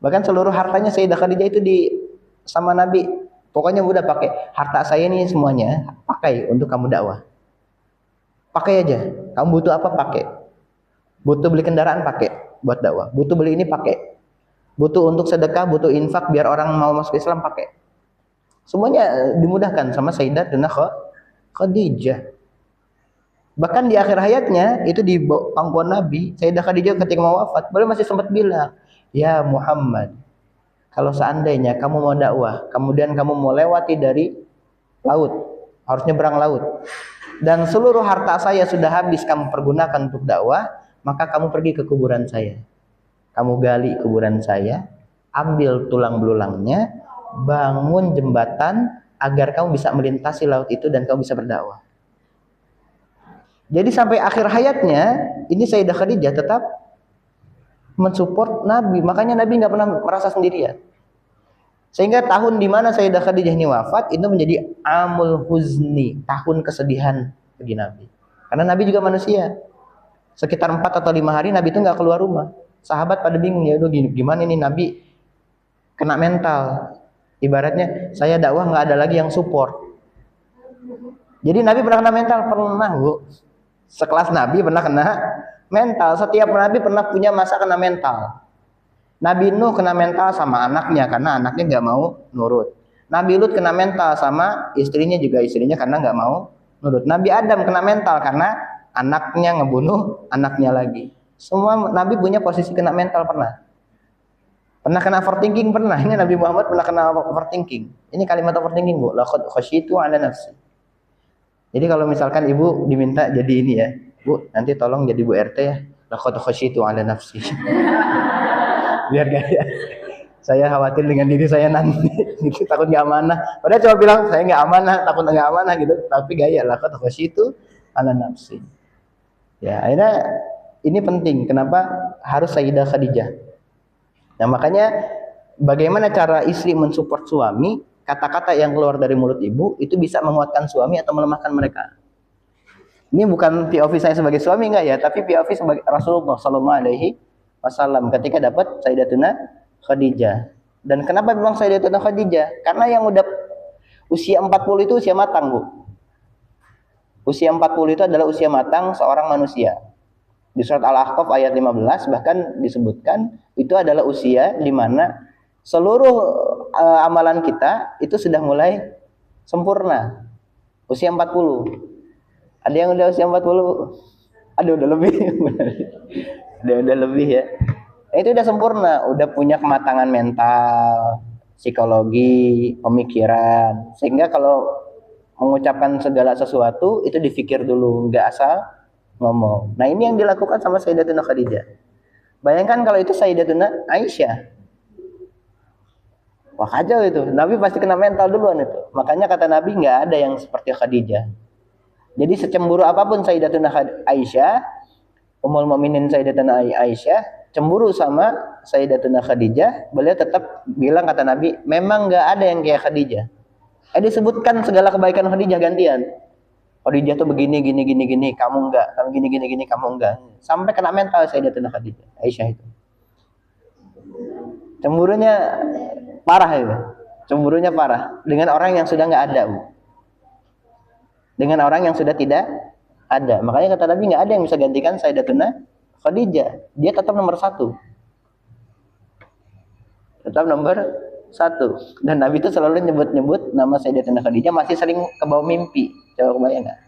[SPEAKER 1] Bahkan seluruh hartanya Sayyidah Khadijah itu sama Nabi. Pokoknya udah pakai harta saya ini semuanya, pakai untuk kamu dakwah. Pakai aja. Kamu butuh apa pakai. Butuh beli kendaraan pakai buat dakwah. Butuh beli ini pakai. Butuh untuk sedekah, butuh infak biar orang mau masuk Islam pakai. Semuanya dimudahkan sama Sayyidatina Khadijah. Bahkan di akhir hayatnya itu di pangkuan Nabi, Sayyidah Khadijah ketika mau wafat, beliau masih sempat bilang, "Ya Muhammad, kalau seandainya kamu mau dakwah, kemudian kamu mau lewati dari laut, harus nyebrang laut, dan seluruh harta saya sudah habis kamu pergunakan untuk dakwah, maka kamu pergi ke kuburan saya. Kamu gali kuburan saya, ambil tulang belulangnya, bangun jembatan agar kamu bisa melintasi laut itu dan kamu bisa berdakwah." Jadi sampai akhir hayatnya, ini Sayyidah Khadijah tetap mensupport Nabi. Makanya Nabi nggak pernah merasa sendirian. Sehingga tahun di mana Sayyidah Khadijah ini wafat, itu menjadi amul huzni, tahun kesedihan bagi Nabi. Karena Nabi juga manusia. Sekitar 4 atau 5 hari Nabi itu nggak keluar rumah. Sahabat pada bingung, ya udah gimana ini Nabi kena mental. Ibaratnya saya dakwah nggak ada lagi yang support. Jadi Nabi pernah kena mental? Pernah, Bu. Sekelas Nabi pernah kena mental. Setiap Nabi pernah punya masa kena mental. Nabi Nuh kena mental sama anaknya karena anaknya nggak mau nurut. Nabi Lut kena mental sama istrinya juga istrinya karena nggak mau nurut. Nabi Adam kena mental karena anaknya ngebunuh anaknya lagi. Semua Nabi punya posisi kena mental pernah. Pernah kena overthinking pernah. Ini Nabi Muhammad pernah kena overthinking. Ini kalimat overthinking, Bu. Laqad khasyitu 'ala nafsi. Jadi kalau misalkan ibu diminta jadi ini ya, Bu, nanti tolong jadi Bu RT ya. Laqad khasyitu 'ala nafsi. Biar gaya. Saya khawatir dengan diri saya nanti, gitu, takut nggak amanah. Padahal cuma bilang saya nggak amanah, takut nggak amanah gitu. Tapi gaya laqad khasyitu 'ala nafsi. Ya, akhirnya ini penting. Kenapa harus Sayyidah Khadijah? Nah, makanya bagaimana cara istri mensupport suami, kata-kata yang keluar dari mulut ibu itu bisa menguatkan suami atau melemahkan mereka. Ini bukan POV saya sebagai suami enggak ya, tapi POV sebagai Rasulullah Sallallahu Alaihi Wasallam ketika dapat Sayyidatuna Khadijah. Dan kenapa memang Sayyidatuna Khadijah? Karena yang udah usia 40 itu usia matang, Bu. Usia 40 itu adalah usia matang seorang manusia. Di surat Al-Ahqaf ayat 15 bahkan disebutkan itu adalah usia di mana seluruh amalan kita itu sudah mulai sempurna. Usia 40. Ada yang udah usia 40? Ada udah lebih. Ada udah lebih ya. Itu udah sempurna, udah punya kematangan mental, psikologi, pemikiran. Sehingga kalau mengucapkan segala sesuatu itu dipikir dulu, nggak asal ngomong. Nah, ini yang dilakukan sama Sayyidatuna Khadijah. Bayangkan kalau itu Sayyidatuna Aisyah. Wah, kacau itu. Nabi pasti kena mental duluan itu. Makanya kata Nabi nggak ada yang seperti Khadijah. Jadi secemburu apapun Sayyidatuna Aisyah, Ummul Mukminin Sayyidatuna Aisyah, cemburu sama Sayyidatuna Khadijah, beliau tetap bilang kata Nabi, memang nggak ada yang kayak Khadijah. Disebutkan segala kebaikan Khadijah gantian. Khadijah tuh begini, gini, kamu enggak, kamu gini, kamu enggak. Sampai kena mental Sayyidatuna Khadijah, Aisyah itu. Cemburunya parah itu. Cemburunya parah. Dengan orang yang sudah enggak ada, Bu. Dengan orang yang sudah tidak ada. Makanya kata Nabi enggak ada yang bisa gantikan Sayyidatuna Khadijah. Dia tetap nomor 1. Tetap nomor 1. Dan Nabi itu selalu nyebut-nyebut nama Sayyidatuna Khadijah, masih sering kebawa mimpi. Coba kebayang nggak?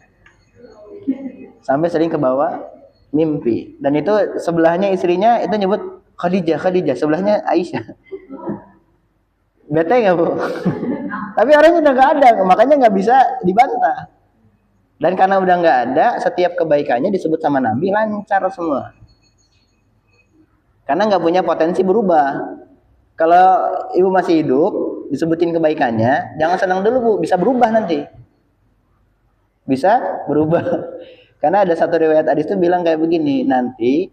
[SPEAKER 1] Sampai sering kebawa mimpi. Dan itu sebelahnya istrinya itu nyebut Khadijah, sebelahnya Aisyah. Bete nggak, Bu? Tapi orangnya udah nggak ada, makanya nggak bisa dibantah. Dan karena udah nggak ada, setiap kebaikannya disebut sama Nabi lancar semua. Karena nggak punya potensi berubah. Kalau ibu masih hidup, disebutin kebaikannya, jangan senang dulu, Bu, bisa berubah nanti. Bisa berubah. Karena ada satu riwayat hadis itu bilang kayak begini, nanti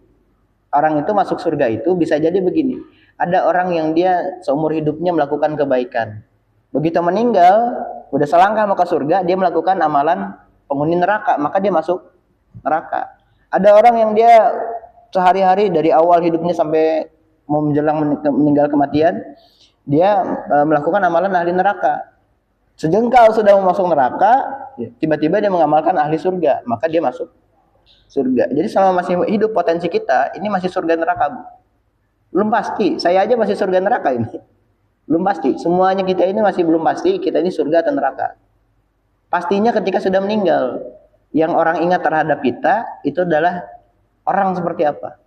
[SPEAKER 1] orang itu masuk surga itu bisa jadi begini. Ada orang yang dia seumur hidupnya melakukan kebaikan. Begitu meninggal, udah selangkah mau ke surga, dia melakukan amalan penghuni neraka, maka dia masuk neraka. Ada orang yang dia sehari-hari dari awal hidupnya sampai mau menjelang meninggal kematian, dia melakukan amalan ahli neraka. Sejengkal sudah mau masuk neraka, tiba-tiba dia mengamalkan ahli surga, maka dia masuk surga. Jadi selama masih hidup potensi kita, ini masih surga neraka, Bu. Belum pasti, saya aja masih surga neraka ini. Belum pasti, semuanya kita ini masih belum pasti, kita ini surga atau neraka. Pastinya ketika sudah meninggal, yang orang ingat terhadap kita, itu adalah orang seperti apa.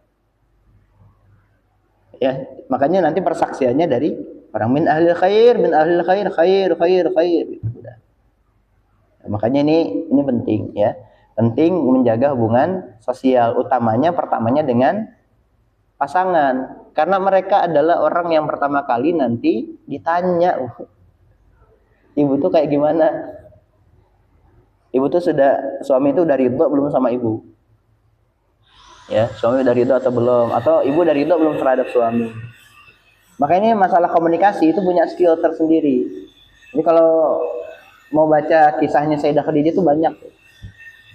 [SPEAKER 1] Ya, makanya nanti persaksiannya dari orang min ahlil khair, khair. Nah, makanya ini penting ya. Penting menjaga hubungan sosial, utamanya pertamanya dengan pasangan. Karena mereka adalah orang yang pertama kali nanti ditanya, ibu tuh kayak gimana? Ibu tuh suami itu udah ridho belum sama ibu? Ya, suami udah ridho atau belum? Atau ibu udah ridho belum terhadap suami? Makanya masalah komunikasi itu punya skill tersendiri. Jadi kalau mau baca kisahnya Sayyidah Khadijah itu banyak.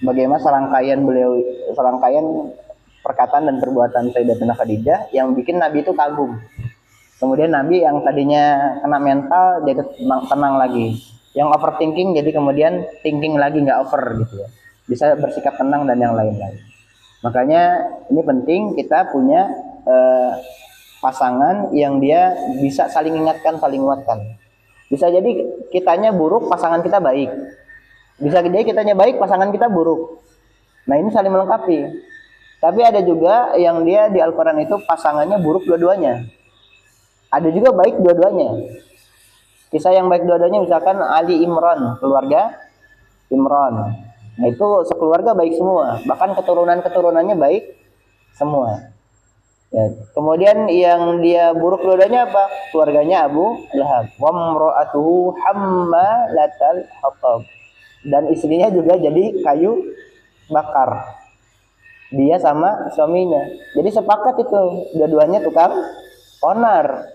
[SPEAKER 1] Bagaimana serangkaian perkataan dan perbuatan Sayyidatuna Khadijah yang bikin Nabi itu kagum. Kemudian Nabi yang tadinya kena mental, dia tenang lagi. Yang overthinking jadi kemudian thinking lagi, nggak over gitu ya. Bisa bersikap tenang dan yang lain-lain. Makanya ini penting kita punya pasangan yang dia bisa saling ingatkan, saling menguatkan. Bisa jadi kitanya buruk, pasangan kita baik. Bisa jadi kitanya baik, pasangan kita buruk. Nah ini saling melengkapi. Tapi ada juga yang dia di Al-Quran itu pasangannya buruk dua-duanya. Ada juga baik dua-duanya. Kisah yang baik dua-duanya misalkan Ali Imran, keluarga Imran. Nah itu sekeluarga baik semua. Bahkan keturunan-keturunannya baik semua. Ya. Kemudian yang dia buruk dua-duanya apa? Keluarganya Abu Lahab. Wa imra'atuhu hammalatal hatab. Dan istrinya juga jadi kayu bakar. Dia sama suaminya. Jadi sepakat itu, dua-duanya tukang onar.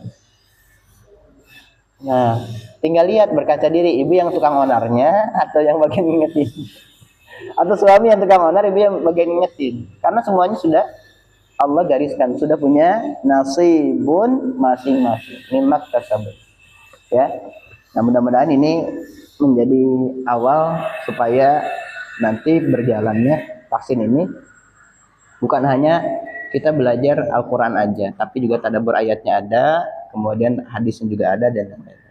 [SPEAKER 1] Nah, tinggal lihat berkaca diri, ibu yang tukang onarnya atau yang bagian ngingetin. Atau suami yang tukang onar, ibu yang bagian ngingetin. Karena semuanya sudah Allah gariskan, sudah punya nasibun masing-masing. Nimak tersebut. Ya. Nah, mudah-mudahan ini menjadi awal supaya nanti berjalannya vaksin ini bukan hanya kita belajar Al-Quran aja, tapi juga tadabbur ayatnya ada, kemudian hadisnya juga ada dan lain-lain.